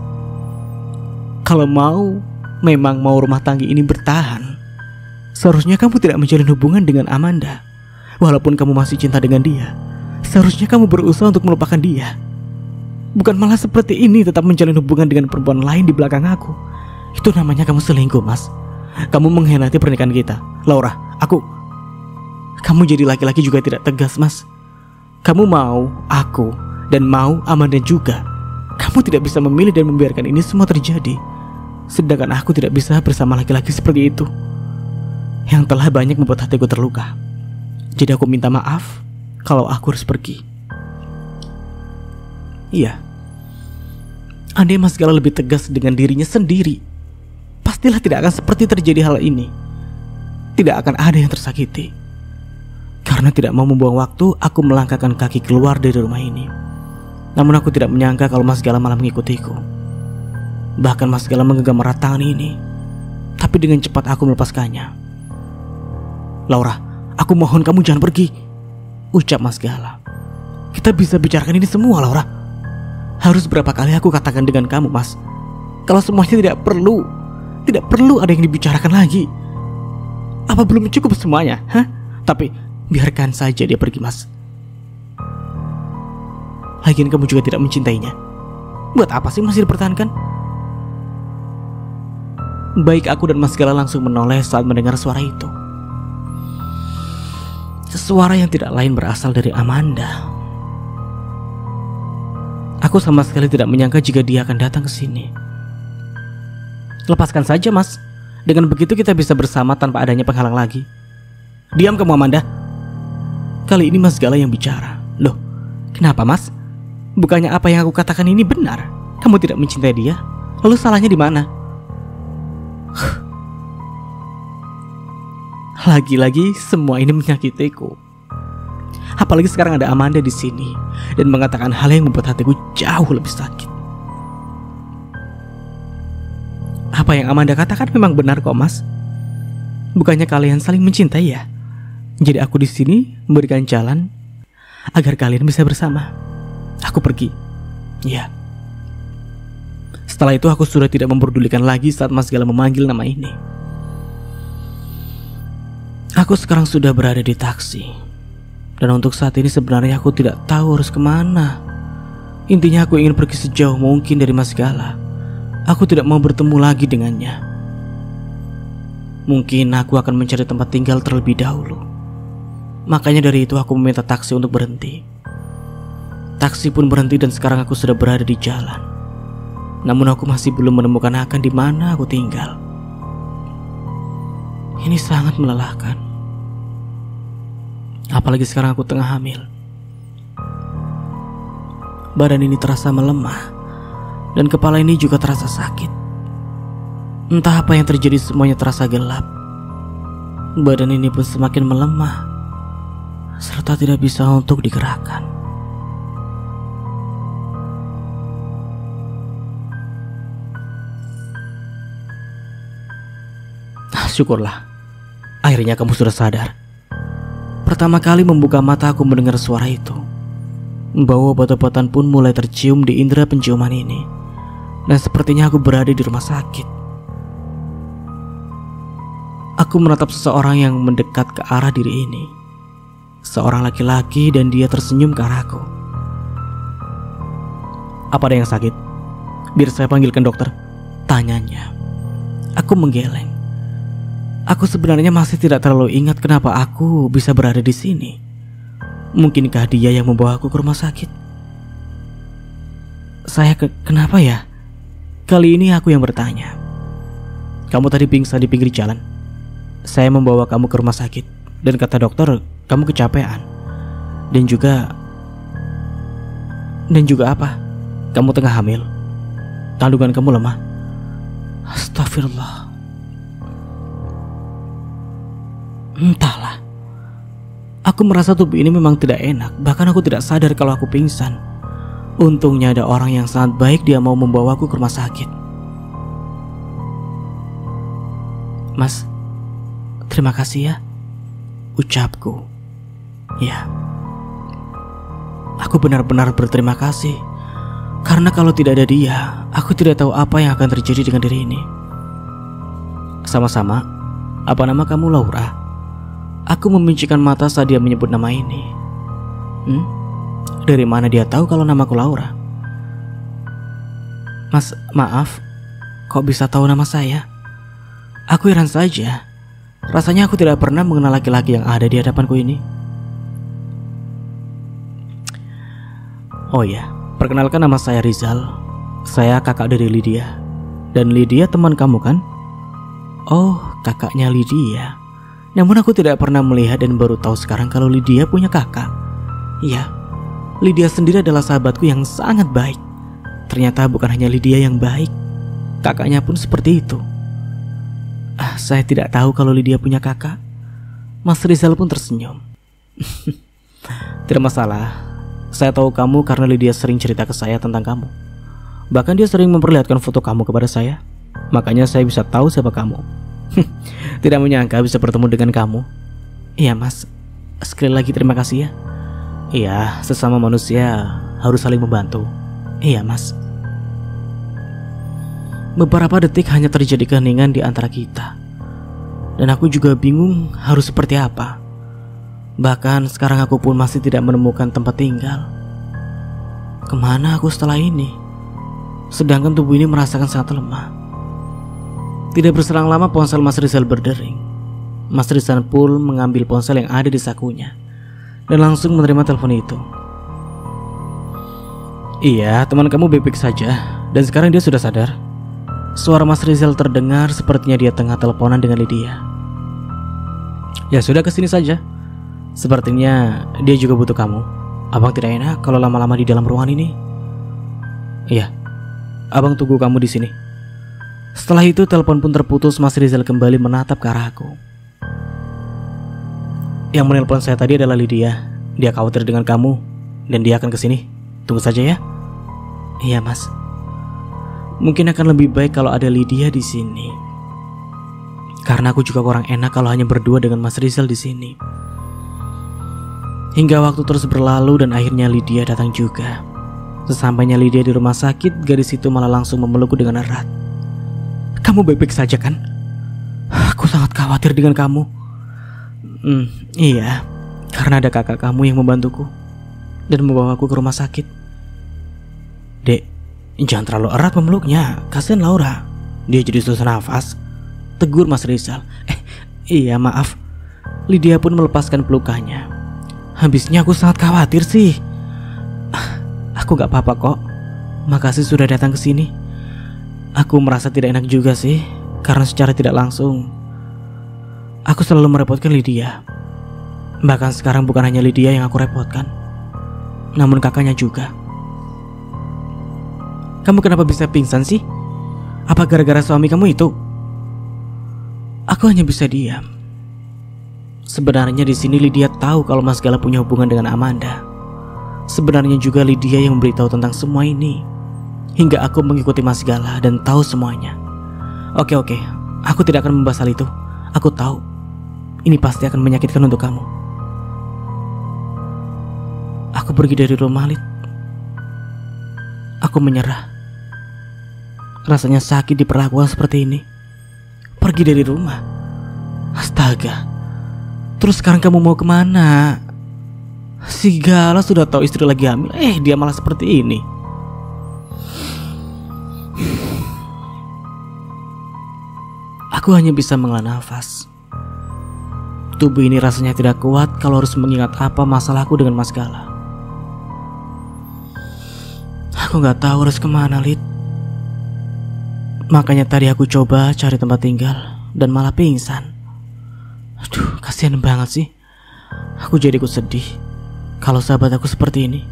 kalau memang mau rumah tangga ini bertahan, seharusnya kamu tidak menjalin hubungan dengan Amanda. Walaupun kamu masih cinta dengan dia, seharusnya kamu berusaha untuk melupakan dia. Bukan malah seperti ini, tetap menjalin hubungan dengan perempuan lain di belakang aku. Itu namanya kamu selingkuh, Mas. Kamu mengkhianati pernikahan kita. Laura, kamu jadi laki-laki juga tidak tegas, Mas. Kamu mau aku dan mau Amanda juga. Kamu tidak bisa memilih dan membiarkan ini semua terjadi. Sedangkan aku tidak bisa bersama laki-laki seperti itu, yang telah banyak membuat hatiku terluka. Jadi aku minta maaf kalau aku harus pergi. Iya, andai Mas Gala lebih tegas dengan dirinya sendiri, pastilah tidak akan seperti terjadi hal ini. Tidak akan ada yang tersakiti. Karena tidak mau membuang waktu, aku melangkahkan kaki keluar dari rumah ini. Namun aku tidak menyangka kalau Mas Gala malah mengikutiku. Bahkan Mas Gala menggenggam erat tangan ini. Tapi dengan cepat aku melepaskannya. Laura, aku mohon kamu jangan pergi, ucap Mas Gala. Kita bisa bicarakan ini semua, Laura. Harus berapa kali aku katakan dengan kamu, Mas, kalau semuanya tidak perlu ada yang dibicarakan lagi. Apa belum cukup semuanya? Tapi biarkan saja dia pergi, Mas. Lagian kamu juga tidak mencintainya. Buat apa sih masih dipertahankan? Baik aku dan Mas Gala langsung menoleh saat mendengar suara itu. Suara yang tidak lain berasal dari Amanda. Aku sama sekali tidak menyangka jika dia akan datang ke sini. Lepaskan saja, Mas. Dengan begitu kita bisa bersama tanpa adanya penghalang lagi. Diam kamu, Amanda. Kali ini Mas Gala yang bicara. Loh, kenapa, Mas? Bukannya apa yang aku katakan ini benar? Kamu tidak mencintai dia? Lalu salahnya di mana? Lagi-lagi semua ini menyakitiku. Apalagi sekarang ada Amanda di sini dan mengatakan hal yang membuat hatiku jauh lebih sakit. Apa yang Amanda katakan memang benar kok, Mas. Bukannya kalian saling mencintai ya? Jadi aku di sini memberikan jalan agar kalian bisa bersama. Aku pergi. Ya. Setelah itu aku sudah tidak memperdulikan lagi saat Mas Gala memanggil nama ini. Aku sekarang sudah berada di taksi. Dan untuk saat ini sebenarnya aku tidak tahu harus kemana. Intinya aku ingin pergi sejauh mungkin dari Mas Gala. Aku tidak mau bertemu lagi dengannya. Mungkin aku akan mencari tempat tinggal terlebih dahulu. Makanya dari itu aku meminta taksi untuk berhenti. Taksi pun berhenti dan sekarang aku sudah berada di jalan. Namun aku masih belum menemukan akan di mana aku tinggal. Ini sangat melelahkan. Apalagi sekarang aku tengah hamil. Badan ini terasa melemah dan kepala ini juga terasa sakit. Entah apa yang terjadi, semuanya terasa gelap. Badan ini pun semakin melemah serta tidak bisa untuk digerakkan. Syukurlah, akhirnya kamu sudah sadar. Pertama kali membuka mata aku mendengar suara itu. Bau obat-obatan pun mulai tercium di indera penciuman ini. Dan sepertinya aku berada di rumah sakit. Aku menatap seseorang yang mendekat ke arah diri ini. Seorang laki-laki dan dia tersenyum ke arahku. Apa ada yang sakit? Biar saya panggilkan dokter, tanyanya. Aku menggeleng. Aku sebenarnya masih tidak terlalu ingat kenapa aku bisa berada di sini. Mungkinkah dia yang membawa aku ke rumah sakit? Saya kenapa ya? Kali ini aku yang bertanya. Kamu tadi pingsan di pinggir jalan. Saya membawa kamu ke rumah sakit dan kata dokter kamu kecapean. Dan juga apa? Kamu tengah hamil. Kandungan kamu lemah. Astagfirullah. Entahlah. Aku merasa tubuh ini memang tidak enak. Bahkan aku tidak sadar kalau aku pingsan. Untungnya ada orang yang sangat baik, dia mau membawaku ke rumah sakit. Mas, terima kasih ya, ucapku. Ya, aku benar-benar berterima kasih. Karena kalau tidak ada dia, aku tidak tahu apa yang akan terjadi dengan diri ini. Sama-sama. Apa nama kamu, Laura? Aku membincangkan mata saat dia menyebut nama ini. Dari mana dia tahu kalau namaku Laura? Mas, maaf, kok bisa tahu nama saya? Aku heran saja. Rasanya aku tidak pernah mengenal laki-laki yang ada di hadapanku ini. Oh ya, perkenalkan nama saya Rizal. Saya kakak dari Lydia. Dan Lydia teman kamu kan? Oh, kakaknya Lydia. Namun aku tidak pernah melihat dan baru tahu sekarang kalau Lydia punya kakak. Iya, Lydia sendiri adalah sahabatku yang sangat baik. Ternyata bukan hanya Lydia yang baik, kakaknya pun seperti itu. Saya tidak tahu kalau Lydia punya kakak. Mas Rizal pun tersenyum. Tidak masalah. Saya tahu kamu karena Lydia sering cerita ke saya tentang kamu. Bahkan dia sering memperlihatkan foto kamu kepada saya. Makanya saya bisa tahu siapa kamu. Tidak menyangka bisa bertemu dengan kamu. Iya mas, sekali lagi terima kasih ya. Iya, sesama manusia harus saling membantu. Iya mas. Beberapa detik hanya terjadi keheningan di antara kita. Dan aku juga bingung harus seperti apa. Bahkan sekarang aku pun masih tidak menemukan tempat tinggal. Kemana aku setelah ini? Sedangkan tubuh ini merasakan sangat lemah. Tidak berselang lama ponsel Mas Rizal berdering. Mas Rizal pun mengambil ponsel yang ada di sakunya dan langsung menerima telepon itu. Iya, teman kamu baik-baik saja dan sekarang dia sudah sadar. Suara Mas Rizal terdengar sepertinya dia tengah teleponan dengan Lydia. Ya sudah, kesini saja. Sepertinya dia juga butuh kamu. Abang tidak enak kalau lama-lama di dalam ruangan ini. Iya, abang tunggu kamu di sini. Setelah itu telepon pun terputus. Mas Rizal kembali menatap ke arahku. Yang menelpon saya tadi adalah Lydia. Dia khawatir dengan kamu dan dia akan kesini. Tunggu saja ya. Iya mas. Mungkin akan lebih baik kalau ada Lydia di sini. Karena aku juga kurang enak kalau hanya berdua dengan Mas Rizal di sini. Hingga waktu terus berlalu dan akhirnya Lydia datang juga. Sesampainya Lydia di rumah sakit, gadis itu malah langsung memelukku dengan erat. Kamu baik-baik saja kan? Aku sangat khawatir dengan kamu. Iya, karena ada kakak kamu yang membantuku dan membawaku ke rumah sakit. Dek, jangan terlalu erat memeluknya, kasihan Laura. Dia jadi susah nafas. Tegur Mas Rizal. Iya maaf. Lydia pun melepaskan pelukannya. Habisnya aku sangat khawatir sih. Aku gak apa-apa kok. Makasih sudah datang ke sini. Aku merasa tidak enak juga sih, karena secara tidak langsung aku selalu merepotkan Lydia. Bahkan sekarang bukan hanya Lydia yang aku repotkan, namun kakaknya juga. Kamu kenapa bisa pingsan sih? Apa gara-gara suami kamu itu? Aku hanya bisa diam. Sebenarnya di sini Lydia tahu kalau Mas Gala punya hubungan dengan Amanda. Sebenarnya juga Lydia yang memberitahu tentang semua ini. Hingga aku mengikuti Mas Gala dan tahu semuanya. Oke, aku tidak akan membahas hal itu. Aku tahu ini pasti akan menyakitkan untuk kamu. Aku pergi dari rumah, Lid. Aku menyerah. Rasanya sakit diperlakukan seperti ini. Pergi dari rumah. Astaga. Terus sekarang kamu mau kemana? Si Gala sudah tahu istri lagi hamil. Dia malah seperti ini. Aku hanya bisa menghela nafas. Tubuh ini rasanya tidak kuat kalau harus mengingat apa masalahku dengan Mas Gala. Aku gak tahu harus kemana, Lid. Makanya tadi aku coba cari tempat tinggal dan malah pingsan. Aduh, kasihan banget sih. Aku jadi ikut sedih kalau sahabat aku seperti ini.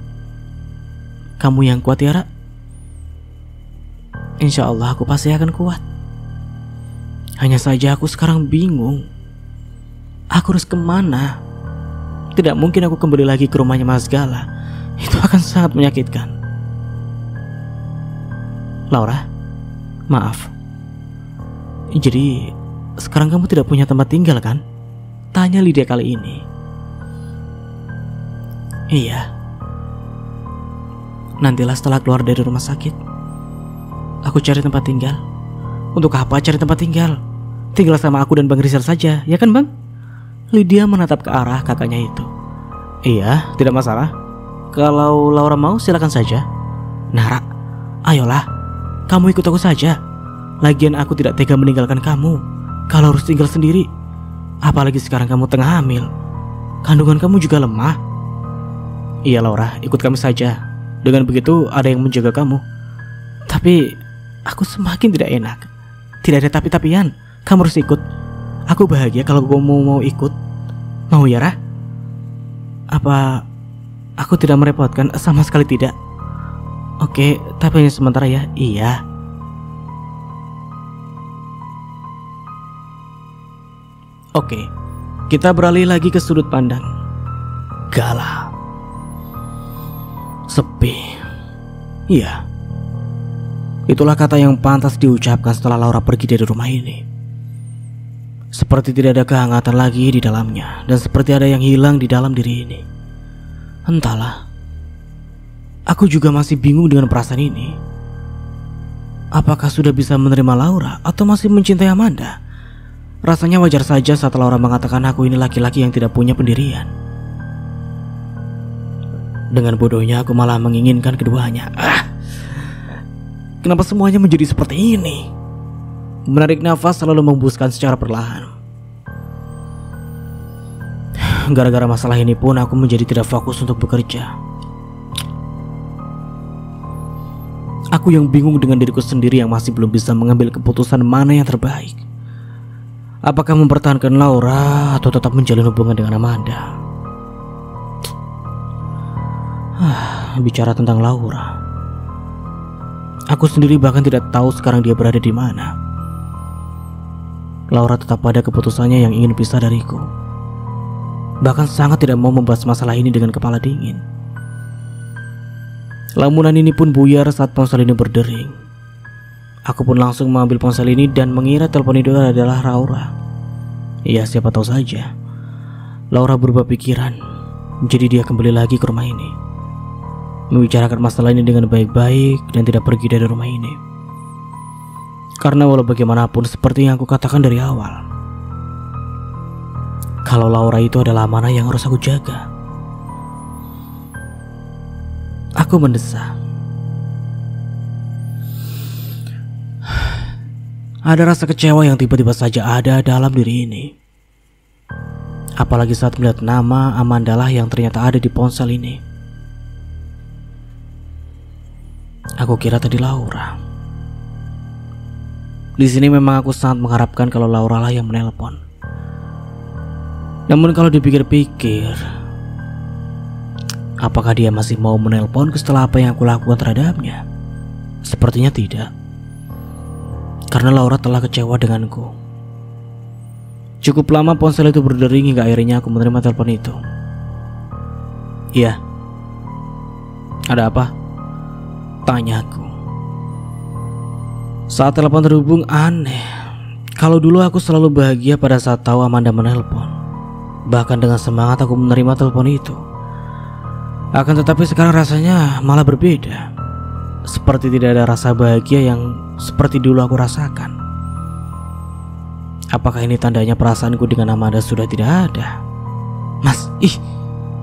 Kamu yang kuat ya, Ra. Insya Allah aku pasti akan kuat. Hanya saja aku sekarang bingung. Aku harus kemana? Tidak mungkin aku kembali lagi ke rumahnya Mas Gala. Itu akan sangat menyakitkan. Laura, maaf. Jadi sekarang kamu tidak punya tempat tinggal kan? Tanya Lydia kali ini. Iya. Nantilah setelah keluar dari rumah sakit, aku cari tempat tinggal. Untuk apa cari tempat tinggal? Tinggal sama aku dan Bang Rizal saja, ya kan Bang? Lydia menatap ke arah kakaknya itu. Iya, tidak masalah. Kalau Laura mau silakan saja. Nara, ayolah, kamu ikut aku saja. Lagian aku tidak tega meninggalkan kamu kalau harus tinggal sendiri. Apalagi sekarang kamu tengah hamil. Kandungan kamu juga lemah. Iya Laura, ikut kami saja. Dengan begitu ada yang menjaga kamu. Tapi aku semakin tidak enak. Tidak ada tapi-tapian. Kamu harus ikut. Aku bahagia kalau kamu mau ikut. Mau ya, Ra? Apa aku tidak merepotkan? Sama sekali tidak. Oke, tapi hanya sementara ya. Iya. Oke, kita beralih lagi ke sudut pandang Gala. Sepi. Iya. Itulah kata yang pantas diucapkan setelah Laura pergi dari rumah ini. Seperti tidak ada kehangatan lagi di dalamnya, dan seperti ada yang hilang di dalam diri ini. Entahlah. Aku juga masih bingung dengan perasaan ini. Apakah sudah bisa menerima Laura atau masih mencintai Amanda? Rasanya wajar saja saat Laura mengatakan aku ini laki-laki yang tidak punya pendirian. Dengan bodohnya aku malah menginginkan keduanya. Kenapa semuanya menjadi seperti ini? Menarik nafas selalu membuskan secara perlahan. Gara-gara masalah ini pun aku menjadi tidak fokus untuk bekerja. Aku yang bingung dengan diriku sendiri yang masih belum bisa mengambil keputusan mana yang terbaik. Apakah mempertahankan Laura atau tetap menjalin hubungan dengan Amanda? Bicara tentang Laura, aku sendiri bahkan tidak tahu sekarang dia berada di mana. Laura tetap pada keputusannya yang ingin pisah dariku. Bahkan sangat tidak mau membahas masalah ini dengan kepala dingin. Lamunan ini pun buyar saat ponsel ini berdering. Aku pun langsung mengambil ponsel ini dan mengira telepon itu adalah Laura. Ya siapa tahu saja Laura berubah pikiran, jadi dia kembali lagi ke rumah ini, membicarakan masalah ini dengan baik-baik dan tidak pergi dari rumah ini. Karena walau bagaimanapun seperti yang aku katakan dari awal, kalau Laura itu adalah amanah yang harus aku jaga. Aku mendesah. Ada rasa kecewa yang tiba-tiba saja ada dalam diri ini. Apalagi saat melihat nama Amanda lah yang ternyata ada di ponsel ini. Aku kira tadi Laura. Di sini memang aku sangat mengharapkan kalau Laura lah yang menelpon. Namun kalau dipikir-pikir, apakah dia masih mau menelponku setelah apa yang aku lakukan terhadapnya? Sepertinya tidak. Karena Laura telah kecewa denganku. Cukup lama ponsel itu berdering hingga akhirnya aku menerima telepon itu. Iya. Ada apa? Tanyaku. Saat telepon terhubung aneh. Kalau dulu aku selalu bahagia pada saat tahu Amanda menelpon. Bahkan dengan semangat aku menerima telepon itu. Akan tetapi sekarang rasanya malah berbeda. Seperti tidak ada rasa bahagia yang seperti dulu aku rasakan. Apakah ini tandanya perasaanku dengan Amanda sudah tidak ada? Mas,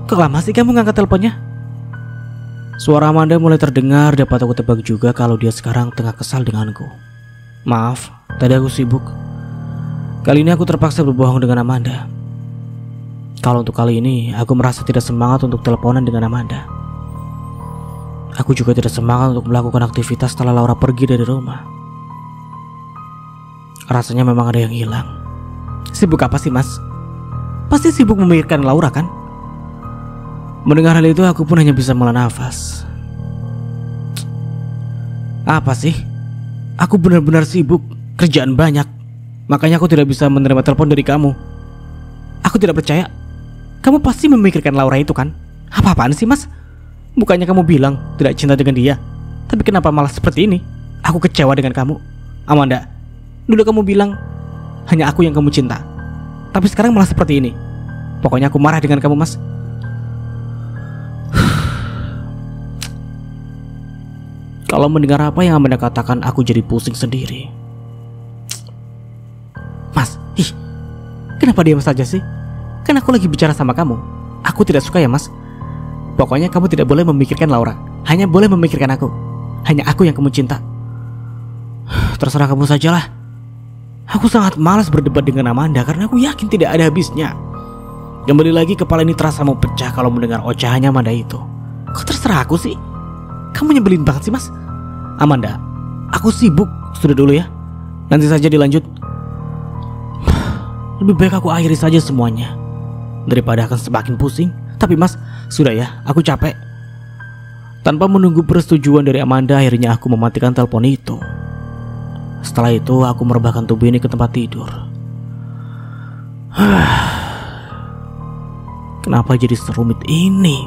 kok lama sih kamu ngangkat teleponnya? Suara Amanda mulai terdengar, dapat aku tebak juga kalau dia sekarang tengah kesal denganku. Maaf, tadi aku sibuk. Kali ini aku terpaksa berbohong dengan Amanda. Kalau untuk kali ini, aku merasa tidak semangat untuk teleponan dengan Amanda. Aku juga tidak semangat untuk melakukan aktivitas setelah Laura pergi dari rumah. Rasanya memang ada yang hilang. Sibuk apa sih, Mas? Pasti sibuk memikirkan Laura kan? Mendengar hal itu, aku pun hanya bisa menghela nafas. Apa sih? Aku benar-benar sibuk, kerjaan banyak. Makanya aku tidak bisa menerima telepon dari kamu. Aku tidak percaya. Kamu pasti memikirkan Laura itu kan? Apa-apaan sih, Mas? Bukannya kamu bilang tidak cinta dengan dia, tapi kenapa malah seperti ini? Aku kecewa dengan kamu, Amanda. Dulu kamu bilang hanya aku yang kamu cinta, tapi sekarang malah seperti ini. Pokoknya aku marah dengan kamu, Mas. Kalau mendengar apa yang Amanda katakan, aku jadi pusing sendiri. Mas, kenapa diam saja sih? Kan aku lagi bicara sama kamu. Aku tidak suka ya, Mas. Pokoknya kamu tidak boleh memikirkan Laura, hanya boleh memikirkan aku. Hanya aku yang kamu cinta. Terserah kamu sajalah. Aku sangat malas berdebat dengan Amanda karena aku yakin tidak ada habisnya. Kembali lagi kepala ini terasa mau pecah kalau mendengar ocehannya Amanda itu. Kok terserah aku sih? Kamu nyebelin banget sih, Mas. Amanda, aku sibuk. Sudah dulu ya. Nanti saja dilanjut. Lebih baik aku akhiri saja semuanya daripada akan semakin pusing. Tapi Mas, sudah ya, aku capek. Tanpa menunggu persetujuan dari Amanda, akhirnya aku mematikan telepon itu. Setelah itu, aku merebahkan tubuh ini ke tempat tidur. Kenapa jadi serumit ini?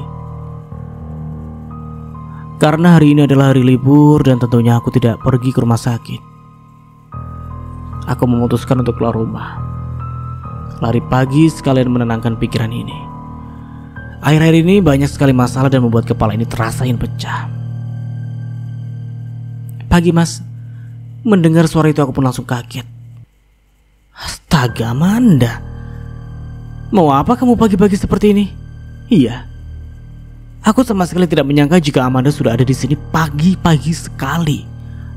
Karena hari ini adalah hari libur dan tentunya aku tidak pergi ke rumah sakit. Aku memutuskan untuk keluar rumah. Lari pagi sekalian menenangkan pikiran ini. Akhir-akhir ini banyak sekali masalah dan membuat kepala ini terasa ingin pecah. Pagi, Mas. Mendengar suara itu aku pun langsung kaget. Astaga, Amanda. Mau apa kamu pagi-pagi seperti ini? Iya. Aku sama sekali tidak menyangka jika Amanda sudah ada di sini pagi-pagi sekali.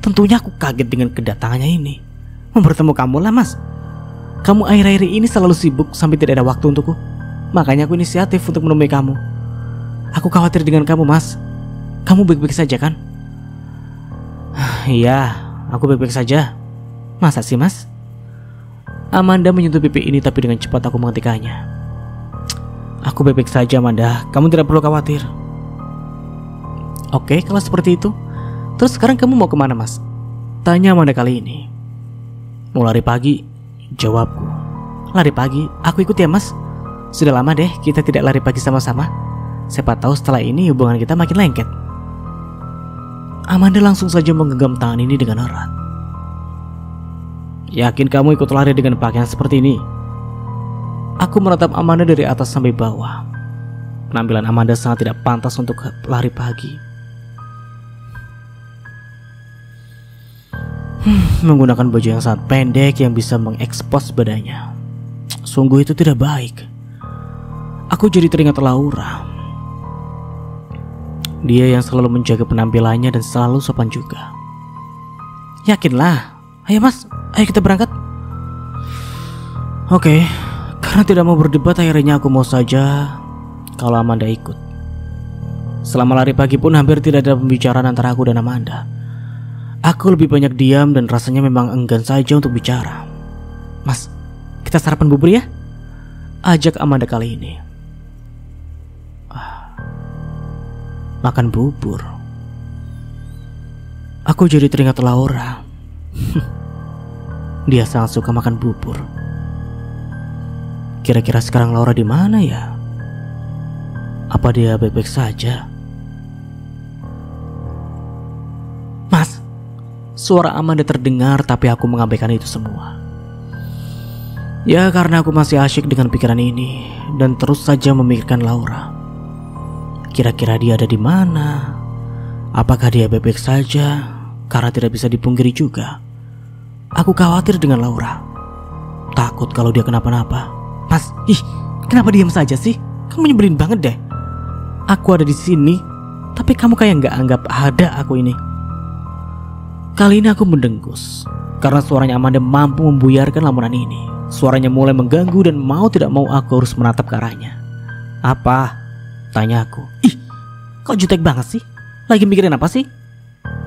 Tentunya aku kaget dengan kedatangannya ini. Mau bertemu kamu lah, Mas. Kamu akhir-akhir ini selalu sibuk sampai tidak ada waktu untukku. Makanya aku inisiatif untuk menemui kamu. Aku khawatir dengan kamu, Mas. Kamu baik-baik saja kan? Iya, aku baik-baik saja. Masa sih, Mas? Amanda menyentuh pipi ini tapi dengan cepat aku menghentikannya. Aku baik-baik saja, Amanda. Kamu tidak perlu khawatir. Oke, kalau seperti itu. Terus sekarang kamu mau kemana, Mas? Tanya Amanda kali ini. Mau lari pagi? Jawabku. Lari pagi? Aku ikut ya, Mas. Sudah lama deh kita tidak lari pagi sama-sama. Siapa tahu setelah ini hubungan kita makin lengket. Amanda langsung saja menggenggam tangan ini dengan erat. Yakin kamu ikut lari dengan pakaian seperti ini? Aku menatap Amanda dari atas sampai bawah. Penampilan Amanda sangat tidak pantas untuk lari pagi. Menggunakan baju yang sangat pendek yang bisa mengekspos badannya. Sungguh itu tidak baik. Aku jadi teringat Laura. Dia yang selalu menjaga penampilannya dan selalu sopan juga. Yakinlah. Ayo, Mas, ayo kita berangkat. Oke, karena tidak mau berdebat akhirnya aku mau saja kalau Amanda ikut. Selama lari pagi pun hampir tidak ada pembicaraan antara aku dan Amanda. Aku lebih banyak diam dan rasanya memang enggan saja untuk bicara. Mas, kita sarapan bubur ya? Ajak Amanda kali ini. Makan bubur. Aku jadi teringat Laura. Dia sangat suka makan bubur. Kira-kira sekarang Laura di mana ya? Apa dia baik-baik saja? Mas, suara Amanda terdengar tapi aku mengabaikan itu semua. Ya karena aku masih asyik dengan pikiran ini dan terus saja memikirkan Laura. Kira-kira dia ada di mana? Apakah dia baik-baik saja? Karena tidak bisa dipungkiri juga, aku khawatir dengan Laura. Takut kalau dia kenapa-napa. Mas, kenapa diam saja sih? Kamu nyebelin banget deh. Aku ada di sini, tapi kamu kayak nggak anggap ada aku ini. Kali ini aku mendengus karena suaranya Amanda mampu membuyarkan lamunan ini. Suaranya mulai mengganggu dan mau tidak mau aku harus menatap ke arahnya. "Apa?" tanya aku. "Ih, kok jutek banget sih? Lagi mikirin apa sih?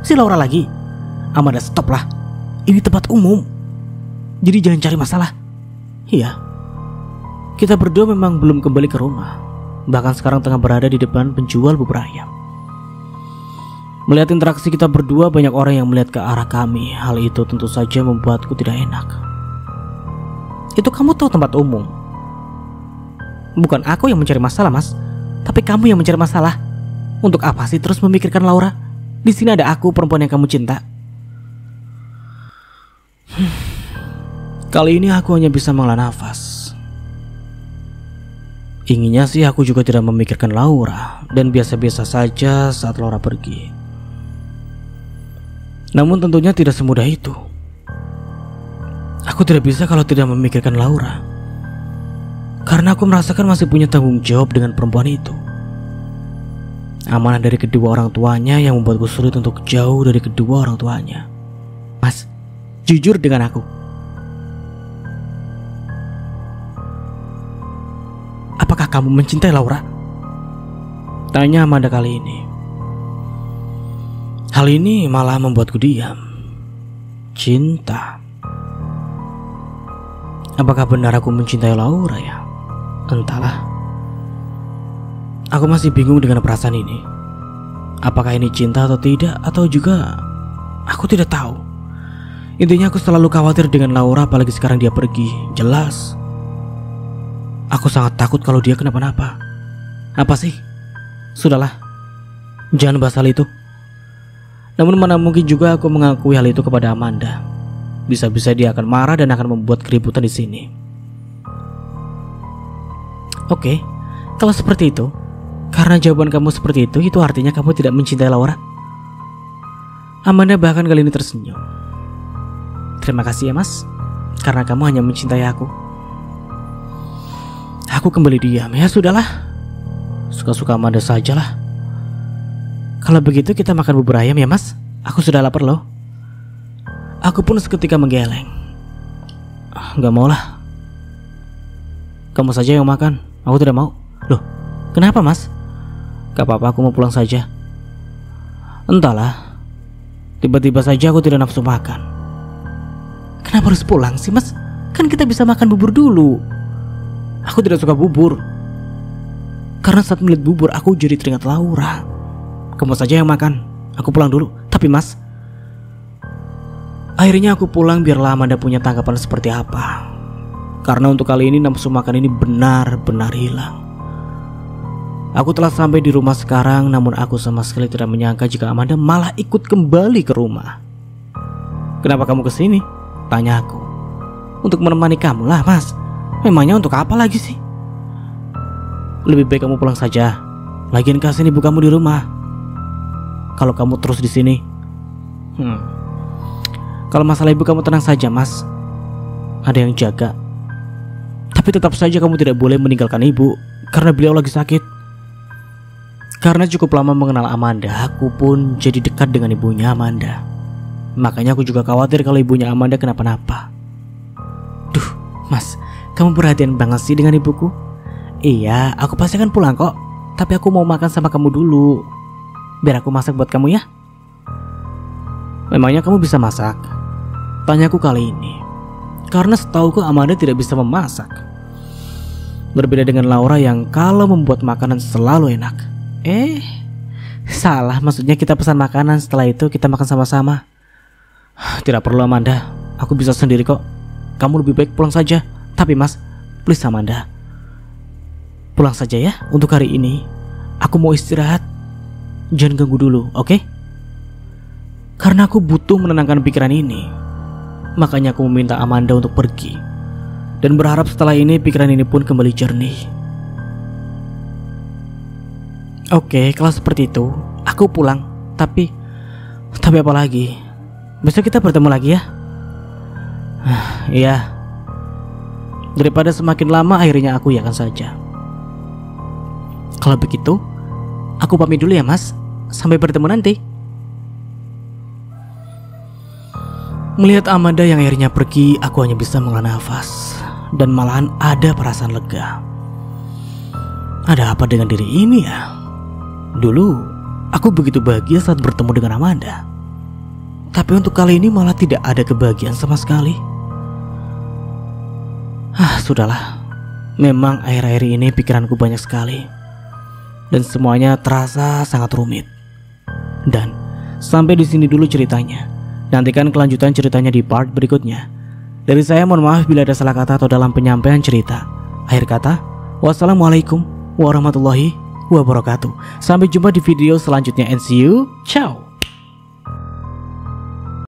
Si Laura lagi?" "Amanda, stop lah. Ini tempat umum. Jadi jangan cari masalah." "Iya." Kita berdua memang belum kembali ke rumah. Bahkan sekarang tengah berada di depan penjual bubur ayam. Melihat interaksi kita berdua, banyak orang yang melihat ke arah kami. Hal itu tentu saja membuatku tidak enak. "Itu kamu tahu tempat umum. Bukan aku yang mencari masalah, Mas, tapi kamu yang mencari masalah. Untuk apa sih terus memikirkan Laura? Di sini ada aku, perempuan yang kamu cinta." Kali ini aku hanya bisa menghela nafas. Inginnya sih aku juga tidak memikirkan Laura dan biasa-biasa saja saat Laura pergi. Namun tentunya tidak semudah itu. Aku tidak bisa kalau tidak memikirkan Laura, karena aku merasakan masih punya tanggung jawab dengan perempuan itu. Amanah dari kedua orang tuanya yang membuatku sulit untuk jauh dari kedua orang tuanya. "Mas, jujur dengan aku. Apakah kamu mencintai Laura?" tanya Amanda kali ini. Hal ini malah membuatku diam. Cinta. Apakah benar aku mencintai Laura ya? Entahlah. Aku masih bingung dengan perasaan ini. Apakah ini cinta atau tidak, atau juga aku tidak tahu. Intinya aku selalu khawatir dengan Laura, apalagi sekarang dia pergi. Jelas aku sangat takut kalau dia kenapa-napa. Apa sih? Sudahlah, jangan bahas hal itu. Namun mana mungkin juga aku mengakui hal itu kepada Amanda. Bisa-bisa dia akan marah dan akan membuat keributan di sini. Oke, kalau seperti itu, karena jawaban kamu seperti itu artinya kamu tidak mencintai Laura? Amanda bahkan kali ini tersenyum. "Terima kasih ya, Mas, karena kamu hanya mencintai aku." Aku kembali diam. Ya sudahlah, suka-suka Amanda sajalah. "Kalau begitu kita makan bubur ayam ya, Mas. Aku sudah lapar loh." Aku pun seketika menggeleng. "Gak mau lah. Kamu saja yang makan. Aku tidak mau." "Loh, kenapa, Mas?" "Gak apa-apa, aku mau pulang saja." Entahlah, tiba-tiba saja aku tidak nafsu makan. "Kenapa harus pulang sih, Mas? Kan kita bisa makan bubur dulu." "Aku tidak suka bubur. Karena saat melihat bubur aku jadi teringat Laura." "Kamu saja yang makan. Aku pulang dulu." "Tapi, Mas..." Akhirnya aku pulang biarlah Amanda punya tanggapan seperti apa. Karena untuk kali ini nafsu makan ini benar-benar hilang. Aku telah sampai di rumah sekarang, namun aku sama sekali tidak menyangka jika Amanda malah ikut kembali ke rumah. "Kenapa kamu kesini?" tanya aku. "Untuk menemani kamu lah, Mas. Memangnya untuk apa lagi sih?" "Lebih baik kamu pulang saja. Lagian kasihan ibu kamu di rumah. Kalau kamu terus di sini." "Kalau masalah ibu kamu tenang saja, Mas. Ada yang jaga. Tapi tetap saja kamu tidak boleh meninggalkan ibu, karena beliau lagi sakit." Karena cukup lama mengenal Amanda, aku pun jadi dekat dengan ibunya Amanda. Makanya aku juga khawatir kalau ibunya Amanda kenapa-napa. "Duh, Mas, kamu perhatian banget sih dengan ibuku." "Iya, aku pasti akan pulang kok. Tapi aku mau makan sama kamu dulu. Biar aku masak buat kamu ya." "Memangnya kamu bisa masak?" tanyaku kali ini. Karena setauku Amanda tidak bisa memasak. Berbeda dengan Laura yang kalau membuat makanan selalu enak. Salah, maksudnya kita pesan makanan, setelah itu kita makan sama-sama. "Tidak perlu Amanda, aku bisa sendiri kok. Kamu lebih baik pulang saja." "Tapi Mas, please Amanda, pulang saja ya untuk hari ini. Aku mau istirahat. Jangan ganggu dulu, oke?" Karena aku butuh menenangkan pikiran ini, makanya aku meminta Amanda untuk pergi. Dan berharap setelah ini pikiran ini pun kembali jernih. Oke, kalau seperti itu, aku pulang. Tapi apa lagi? Besok kita bertemu lagi ya? Iya. Daripada semakin lama, akhirnya aku yakan saja. Kalau begitu, aku pamit dulu ya, Mas. Sampai bertemu nanti. Melihat Amanda yang akhirnya pergi, aku hanya bisa menghela nafas. dan malahan ada perasaan lega. Ada apa dengan diri ini ya? Dulu aku begitu bahagia saat bertemu dengan Amanda, tapi untuk kali ini malah tidak ada kebahagiaan sama sekali. Sudahlah. Memang akhir-akhir ini pikiranku banyak sekali, dan semuanya terasa sangat rumit. Dan sampai di sini dulu ceritanya. Nantikan kelanjutan ceritanya di part berikutnya. Dari saya mohon maaf bila ada salah kata atau dalam penyampaian cerita. Akhir kata, wassalamualaikum warahmatullahi wabarakatuh. Sampai jumpa di video selanjutnya and see you. Ciao.